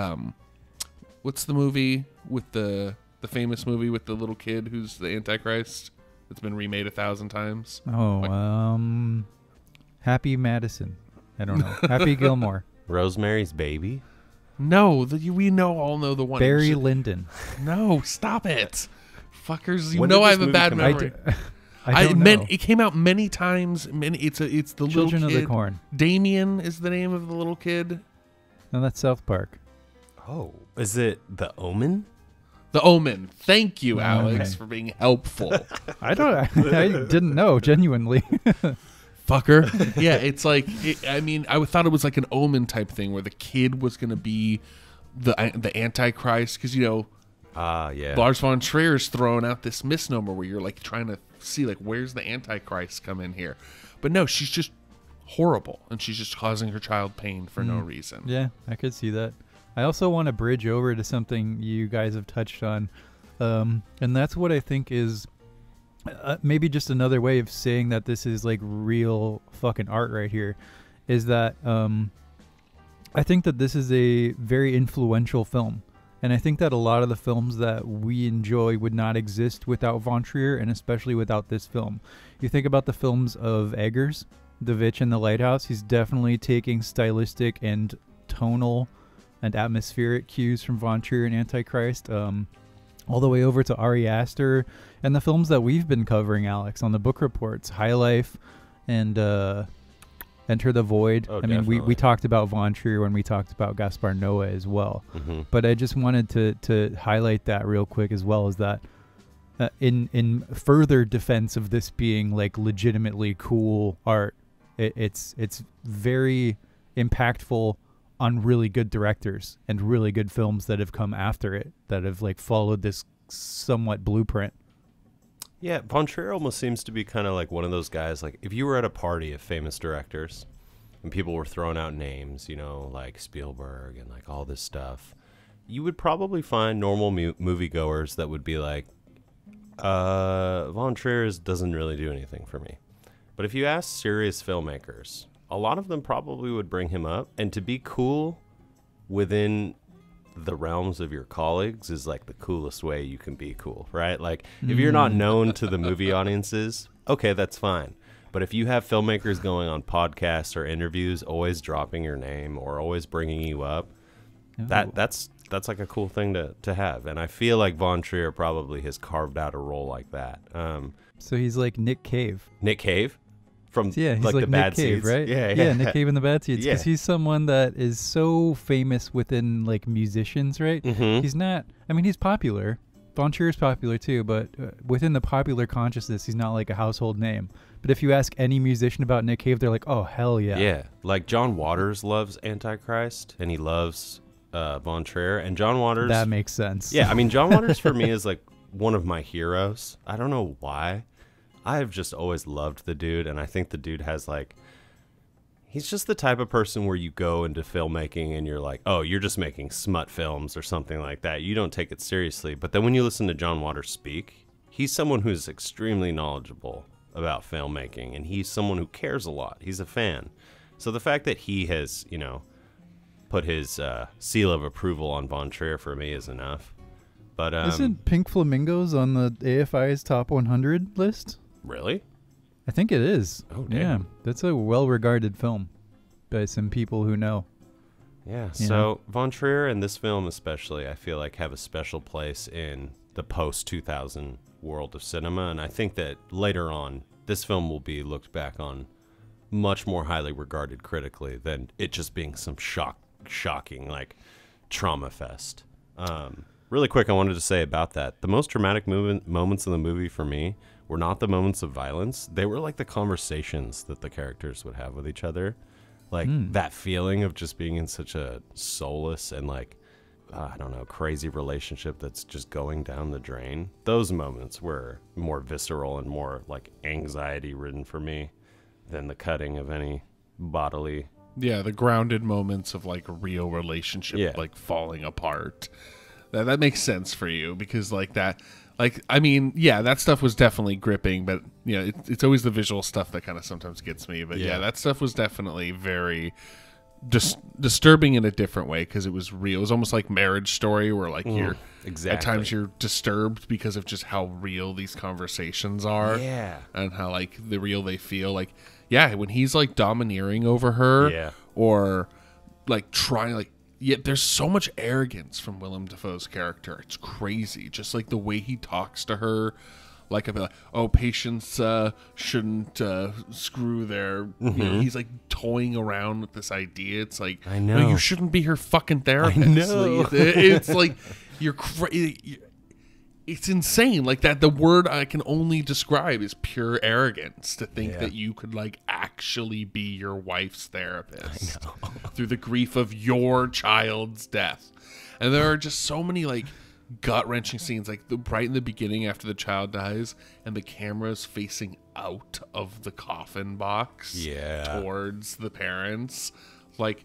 what's the movie with the famous movie with the little kid who's the Antichrist? It's been remade 1,000 times. Happy Madison. I don't know. Happy Gilmore. Rosemary's Baby. No, we all know the one. Barry Lyndon. No, stop it, fuckers! You When know did I this have a movie bad come out? memory. I don't know. It came out many times. It's the Children little of kid. the Corn. Damien is the name of the little kid. No, that's South Park. Oh, is it The Omen? The Omen. Thank you, Okay. Alex, for being helpful. I didn't know, genuinely. Fucker. Yeah, it's like, I thought it was like an Omen type thing where the kid was going to be the Antichrist because, Yeah. Lars von Trier's throwing out this misnomer where you're like trying to see like where's the Antichrist come in here. But no, she's just horrible and she's just causing her child pain for no reason. Yeah, I could see that. I also want to bridge over to something you guys have touched on. And that's what I think is maybe just another way of saying that this is like real fucking art right here. Is that I think that this is a very influential film. And I think that a lot of the films that we enjoy would not exist without Von Trier, and especially without this film. You think about the films of Eggers, The Witch and the Lighthouse. He's definitely taking stylistic and tonal and atmospheric cues from Von Trier and Antichrist, all the way over to Ari Aster and the films that we've been covering, Alex, on the book reports, High Life and Enter the Void. Oh, I mean, we definitely. talked about Von Trier when we talked about Gaspar Noé as well. Mm-hmm. But I just wanted to highlight that real quick as well, as that in further defense of this being like legitimately cool art, it's very impactful on really good directors and really good films that have come after it that have like followed this somewhat blueprint. Yeah, Von Trier almost seems to be kind of like one of those guys, like if you were at a party of famous directors and people were throwing out names, like Spielberg and like all this stuff, you would probably find normal moviegoers that would be like, Von Trier doesn't really do anything for me. But if you ask serious filmmakers, a lot of them probably would bring him up. And to be cool within the realms of your colleagues is like the coolest way you can be cool, right? Like if you're not known to the movie audiences, okay, that's fine. But if you have filmmakers going on podcasts or interviews, always dropping your name or always bringing you up, that's like a cool thing to have. And I feel like Von Trier probably has carved out a role like that. So he's like Nick Cave. Nick Cave? From Yeah, he's like the Nick Bad Cave, Seeds, right? Yeah, Nick Cave and the Bad Seeds, because Yeah. he's someone that is so famous within like musicians, right? Mhm. He's not. I mean, he's popular. Von Trier's popular too, but within the popular consciousness, he's not like a household name. But if you ask any musician about Nick Cave, they're like, "Oh hell yeah!" Yeah, like John Waters loves Antichrist, and he loves Von Trier. And John Waters, That makes sense. yeah, I mean, John Waters for me is like one of my heroes. I don't know why. I have just always loved the dude, and I think the dude has like, he's just the type of person where you go into filmmaking and you're like, oh, you're just making smut films or something like that. You don't take it seriously. But then when you listen to John Waters speak, he's someone who's extremely knowledgeable about filmmaking, and he's someone who cares a lot. He's a fan. So the fact that he has, put his seal of approval on Von Trier for me is enough. But Isn't Pink Flamingos on the AFI's top 100 list? really? I think it is. Oh, damn. Yeah, that's a well-regarded film by some people who know. Yeah, You so know? Von Trier and this film especially, I feel like have a special place in the post-2000 world of cinema, and I think that later on, this film will be looked back on much more highly regarded critically than it just being some shocking, like, trauma fest. Really quick, I wanted to say about that, the most dramatic moments in the movie for me were not the moments of violence. They were like the conversations that the characters would have with each other. Like that feeling of just being in such a soulless and like, I don't know, crazy relationship that's just going down the drain. Those moments were more visceral and more like anxiety ridden for me than the cutting of any bodily. Yeah, the grounded moments of like a real relationship, Yeah. like falling apart. That makes sense for you because like that, like, I mean, yeah, that stuff was definitely gripping, but it's always the visual stuff that kind of sometimes gets me. But yeah, that stuff was definitely very disturbing in a different way because it was real. It was almost like Marriage Story where like you're exactly. at times you're disturbed because of just how real these conversations are. Yeah. And how like the real they feel. Like when he's like domineering over her, Yeah. or like trying, like, yeah, there's so much arrogance from Willem Dafoe's character. It's crazy. Just like the way he talks to her, like, oh, patients shouldn't screw their. You know, he's like toying around with this idea. It's like, I know. no, you shouldn't be her fucking therapist. I know. Like, it's like you're crazy. It's insane. Like that, the word I can only describe is pure arrogance to think that you could like actually be your wife's therapist through the grief of your child's death. And there are just so many like gut-wrenching scenes, like right in the beginning after the child dies and the camera's facing out of the coffin box towards the parents. Like,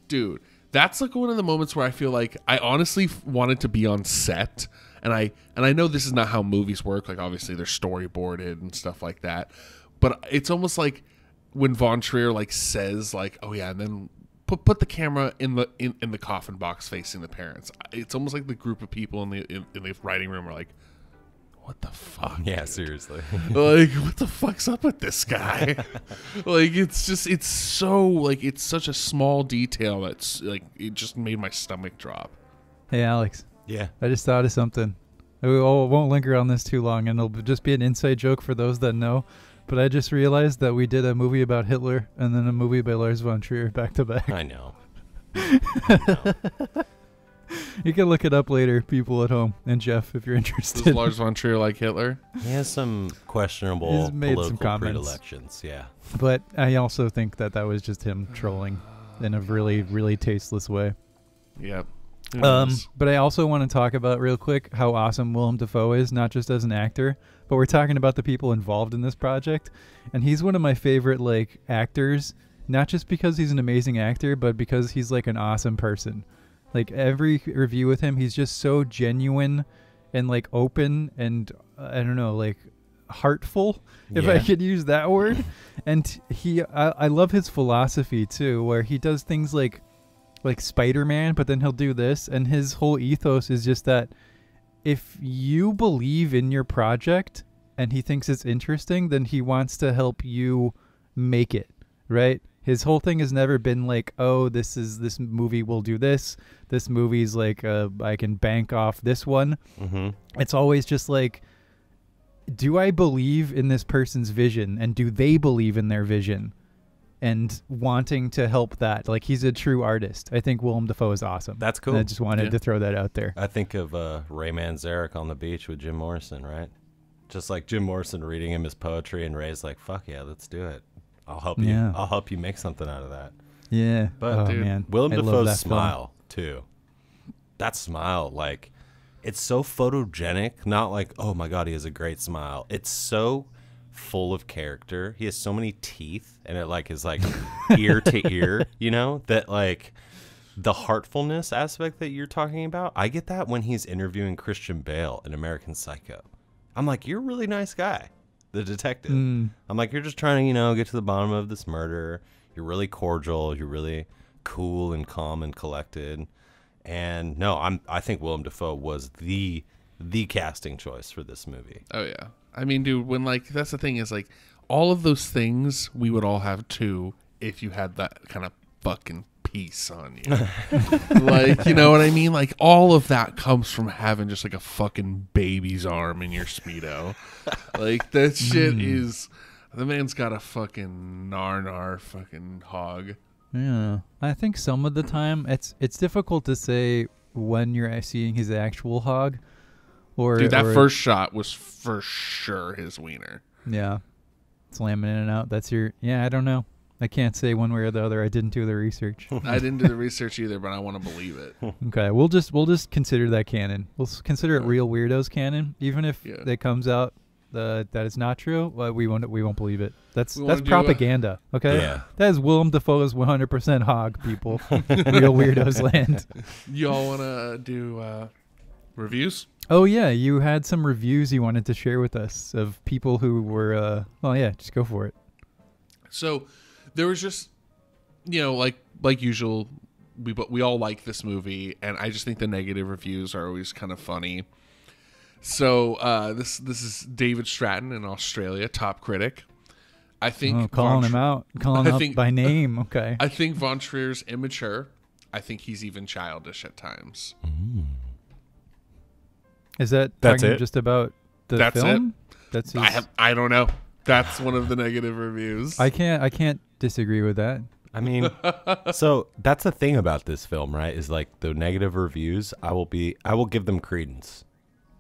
dude, that's like one of the moments where I feel like I honestly wanted to be on set. And I know this is not how movies work. Like, obviously they're storyboarded and stuff like that. But it's almost like when Von Trier like says like, oh yeah, and then put the camera in the coffin box facing the parents. It's almost like the group of people in the writing room are like, what the fuck? Yeah, seriously. Like, what the fuck's up with this guy? Like, it's so like, it's such a small detail that's like, it just made my stomach drop. Hey, Alex. Yeah. I just thought of something. We won't linger on this too long, and it'll just be an inside joke for those that know. But I just realized that we did a movie about Hitler and then a movie by Lars von Trier back to back. I know. You can look it up later, people at home, and Jeff, if you're interested. Does Lars von Trier like Hitler? He has some questionable He's made some political comments. predilections. Yeah. But I also think that was just him trolling in a really, really tasteless way. Yep. Who knows? But I also want to talk about real quick how awesome Willem Dafoe is, not just as an actor, but we're talking about the people involved in this project. And he's one of my favorite like actors, not just because he's an amazing actor, but because he's like an awesome person. Like every review with him, he's just so genuine and like open and I don't know, like heartful, if I could use that word. And I love his philosophy too, where he does things like Spider-Man, but then he'll do this, and his whole ethos is just that if you believe in your project and he thinks it's interesting, then he wants to help you make it, right? His whole thing has never been like, oh, this movie will do this. This movie's like, I can bank off this one. Mm-hmm. It's always just like, do I believe in this person's vision, and do they believe in their vision? And wanting to help that. Like, he's a true artist. I think Willem Dafoe is awesome. That's cool. And I just wanted to throw that out there. I think of Ray Manzarek on the beach with Jim Morrison, right? Just like Jim Morrison reading him his poetry, and Ray's like, fuck yeah, let's do it. I'll help you. Yeah. I'll help you make something out of that. Yeah. But, dude, man, Willem I love Dafoe's that smile, too. That smile, like, it's so photogenic. Not like, oh my God, he has a great smile. It's so full of character. He has so many teeth, and it like is like ear to ear, you know, that like the heartfulness aspect that you're talking about. I get that when he's interviewing Christian Bale in American Psycho. I'm like, you're a really nice guy, the detective. I'm like, you're just trying to, you know, get to the bottom of this murder. You're really cordial. You're really cool and calm and collected. And no, I think Willem Dafoe was the casting choice for this movie. Oh yeah. I mean, dude, when like, that's the thing is like, all of those things we would all have too if you had that kind of fucking piece on you. Like, you know what I mean? Like, all of that comes from having just like a fucking baby's arm in your Speedo. Like, that shit is, the man's got a fucking nar fucking hog. Yeah. I think some of the time it's difficult to say when you're seeing his actual hog. Dude, that first shot was for sure his wiener. Yeah. Slamming in and out. That's your... Yeah, I don't know. I can't say one way or the other. I didn't do the research. I didn't do the research either, but I want to believe it. Okay, we'll just consider that canon. We'll consider it Real Weirdos canon, even if it comes out that it's not true. Well, we won't believe it. That's propaganda. Okay, Yeah. That is Willem Dafoe's 100% hog. People, Real Weirdos land. Y'all want to do reviews? Oh yeah, you had some reviews you wanted to share with us of people who were. Well, yeah, just go for it. So there was just, you know, like usual, we all like this movie, and I just think the negative reviews are always kind of funny. So this is David Stratton in Australia, top critic. I think calling him out, calling I him think- out by name. Okay. I think Von Trier's immature. I think he's even childish at times. Is that That's talking it? just about the That's film? That's his, I don't know. That's one of the negative reviews. I can't disagree with that. I mean, so that's the thing about this film, right? Is like the negative reviews. I will give them credence,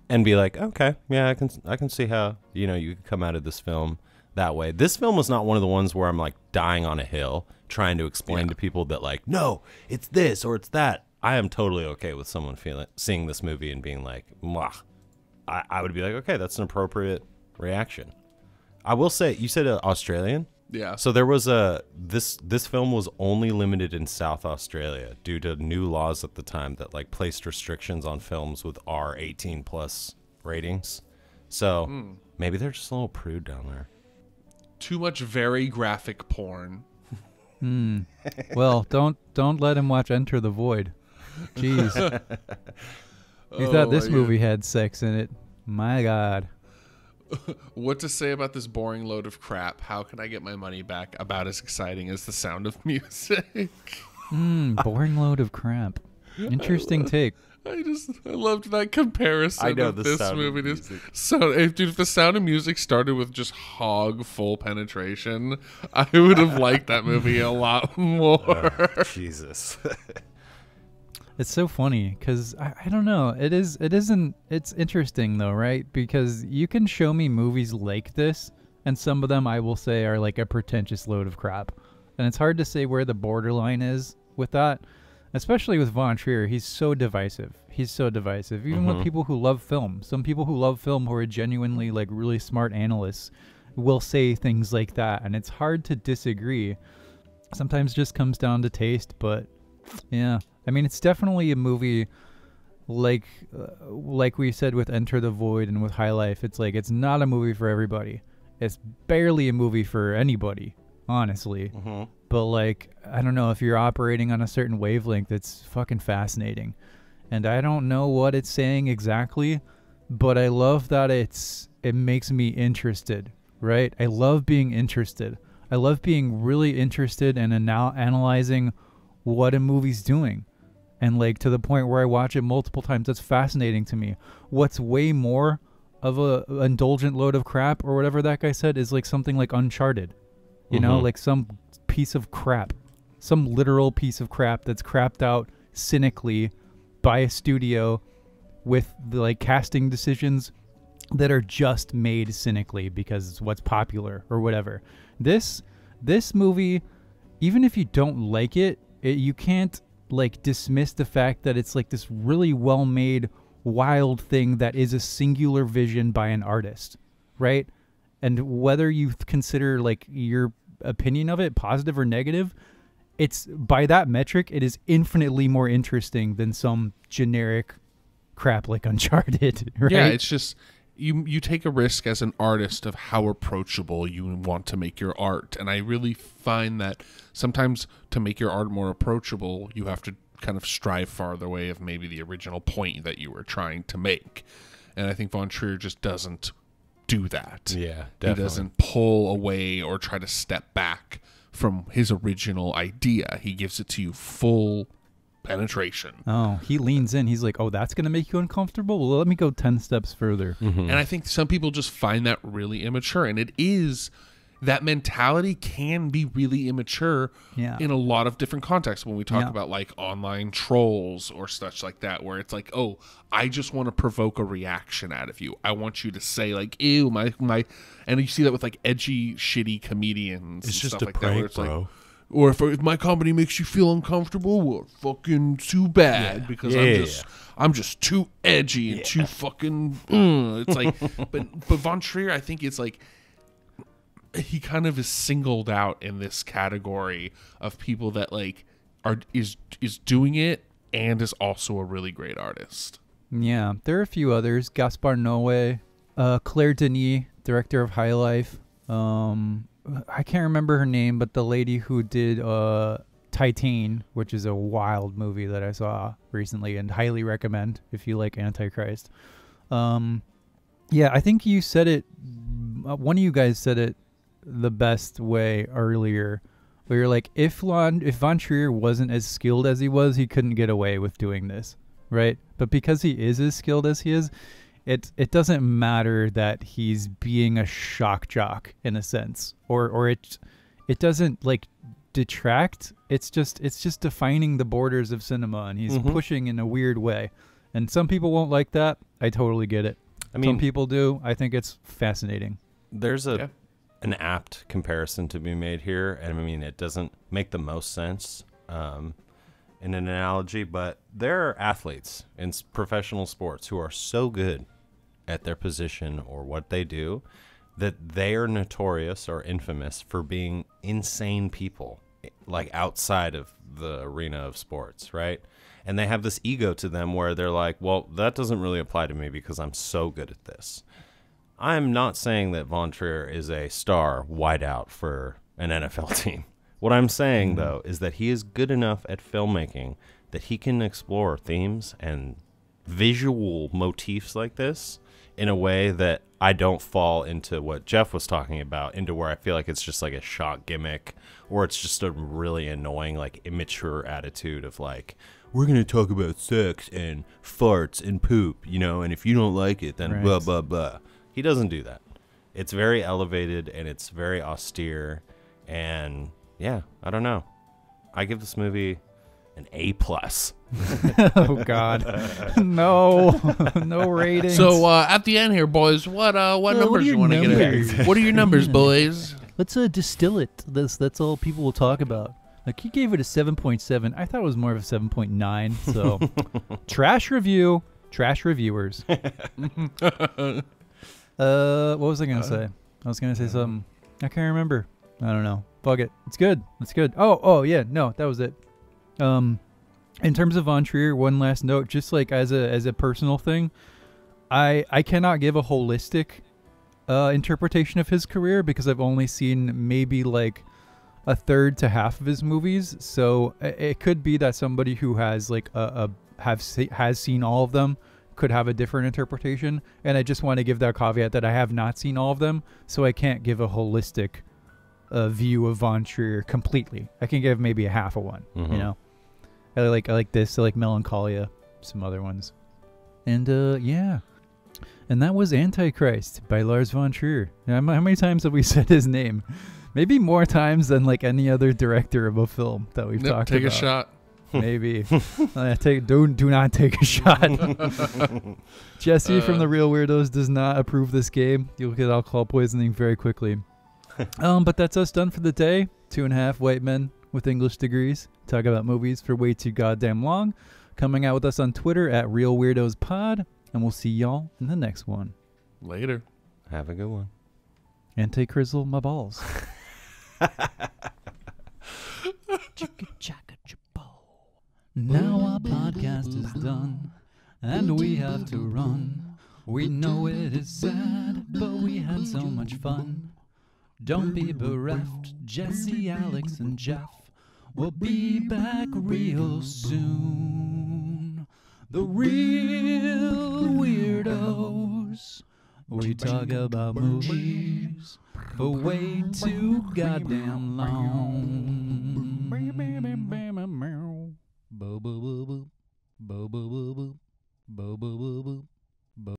and be like, okay, yeah, I can see how you could come out of this film that way. This film was not one of the ones where I'm like dying on a hill trying to explain to people that like, no, it's this or it's that. I am totally okay with someone seeing this movie and being like, mwah. I would be like, okay, that's an appropriate reaction. I will say, you said Australian. yeah. So there was this film was only limited in South Australia due to new laws at the time that like placed restrictions on films with R18 plus ratings. So maybe they're just a little prude down there. Too much very graphic porn. Well, don't let him watch Enter the Void. Jeez. You Oh, thought this my movie had sex in it. My God. What to say about this boring load of crap? How can I get my money back? About as exciting as The Sound of Music. Boring load of crap. Interesting take. I loved that comparison I know of The this Sound of movie. Music. So, if The Sound of Music started with just hog full penetration, I would have liked that movie a lot more. Jesus. It's so funny because I don't know. It's interesting though, right? Because you can show me movies like this, and some of them I will say are like a pretentious load of crap, and it's hard to say where the borderline is with that. Especially with Von Trier, he's so divisive. Even with people who love film. Some people who love film who are genuinely like really smart analysts will say things like that, and it's hard to disagree. Sometimes it just comes down to taste, but yeah. I mean, it's definitely a movie like we said with Enter the Void and with High Life. It's like it's not a movie for everybody. It's barely a movie for anybody, honestly. But like, I don't know, if you're operating on a certain wavelength, it's fucking fascinating. And I don't know what it's saying exactly, but I love that it makes me interested, right? I love being interested. I love being really interested and analyzing what a movie's doing. And like to the point where I watch it multiple times. That's fascinating to me. What's way more of a indulgent load of crap or whatever that guy said is like something like Uncharted. You know, like some piece of crap. Some literal piece of crap that's crapped out cynically by a studio with the like casting decisions that are just made cynically because it's what's popular or whatever. This movie, even if you don't like it, you can't like dismiss the fact that it's like this really well made wild thing that is a singular vision by an artist, right? And whether you consider like your opinion of it positive or negative, it's by that metric it is infinitely more interesting than some generic crap like Uncharted, right? Yeah, it's just you take a risk as an artist of how approachable you want to make your art. And I really find that sometimes to make your art more approachable, you have to kind of strive farther away of maybe the original point that you were trying to make. And I think Von Trier just doesn't do that. Yeah, definitely. He doesn't pull away or try to step back from his original idea. He gives it to you full penetration. Oh, he leans in. He's like, oh, that's going to make you uncomfortable? Well, let me go 10 steps further. And I think some people just find that really immature. And it is, that mentality can be really immature in a lot of different contexts. When we talk about like online trolls or such like that, where it's like, oh, I just want to provoke a reaction out of you. I want you to say like, ew, my, and you see that with like edgy, shitty comedians. It's and just stuff a like prank, that, where it's bro. like, or if my comedy makes you feel uncomfortable, well, fucking too bad because I'm just too edgy and too fucking. It's like, but Von Trier, I think it's like he kind of is singled out in this category of people that like is doing it and is also a really great artist. Yeah, there are a few others. Gaspar Noé, Claire Denis, director of High Life. I can't remember her name, but the lady who did Titane, which is a wild movie that I saw recently and highly recommend if you like Antichrist. Yeah, I think you said it. One of you guys said it the best way earlier, where you're like, if Von Trier wasn't as skilled as he was, he couldn't get away with doing this, right? But because he is as skilled as he is, it doesn't matter that he's being a shock jock in a sense, or it doesn't like detract. It's just defining the borders of cinema, and he's pushing in a weird way. And some people won't like that. I totally get it. I mean, some people do. I think it's fascinating. There's an apt comparison to be made here, and I mean, it doesn't make the most sense in an analogy, but there are athletes in professional sports who are so good at their position or what they do that they are notorious or infamous for being insane people, like outside of the arena of sports, right? And they have this ego to them where they're like, well, that doesn't really apply to me because I'm so good at this. I'm not saying that Von Trier is a star wideout for an NFL team. What I'm saying, though, is that he is good enough at filmmaking that he can explore themes and visual motifs like this in a way that I don't fall into what Jeff was talking about, into where I feel like it's just like a shock gimmick, or it's just a really annoying, like, immature attitude of like, we're going to talk about sex and farts and poop, you know, and if you don't like it, then blah, blah, blah. He doesn't do that. It's very elevated and it's very austere, and yeah, I don't know. I give this movie an A+. Oh God, no ratings. So at the end here, boys, what numbers you want to get at? What are your numbers, boys? Let's distill it. That's all people will talk about. Like, he gave it a 7.7. I thought it was more of a 7.9. So trash review, trash reviewers. What was I gonna say? I was gonna say something. I can't remember. I don't know. Fuck it. It's good. It's good. Oh yeah. No, that was it. In terms of Von Trier, one last note, just like as a personal thing, I cannot give a holistic interpretation of his career because I've only seen maybe like a third to half of his movies. So it could be that somebody who has like has seen all of them could have a different interpretation. And I just want to give that caveat that I have not seen all of them, so I can't give a holistic view of Von Trier completely. I can give maybe a half of one, you know. I like this. I like Melancholia, some other ones. And yeah. And that was Antichrist by Lars von Trier. How many times have we said his name? Maybe more times than like any other director of a film that we've talked about. Take a shot. Maybe. Do not take a shot. Jesse from The Real Weirdos does not approve this game. You'll get alcohol poisoning very quickly. But that's us done for the day. 2.5 white men with English degrees talk about movies for way too goddamn long. Coming out with us on Twitter at Real Weirdos Pod, and we'll see y'all in the next one. Later. Have a good one. Anti-crizzle my balls. Now our podcast is done, and we have to run. We know it is sad, but we had so much fun. Don't be bereft, Jesse, Alex, and Jeff. We'll be back real soon. The Real Weirdos. We talk about movies for way too goddamn long.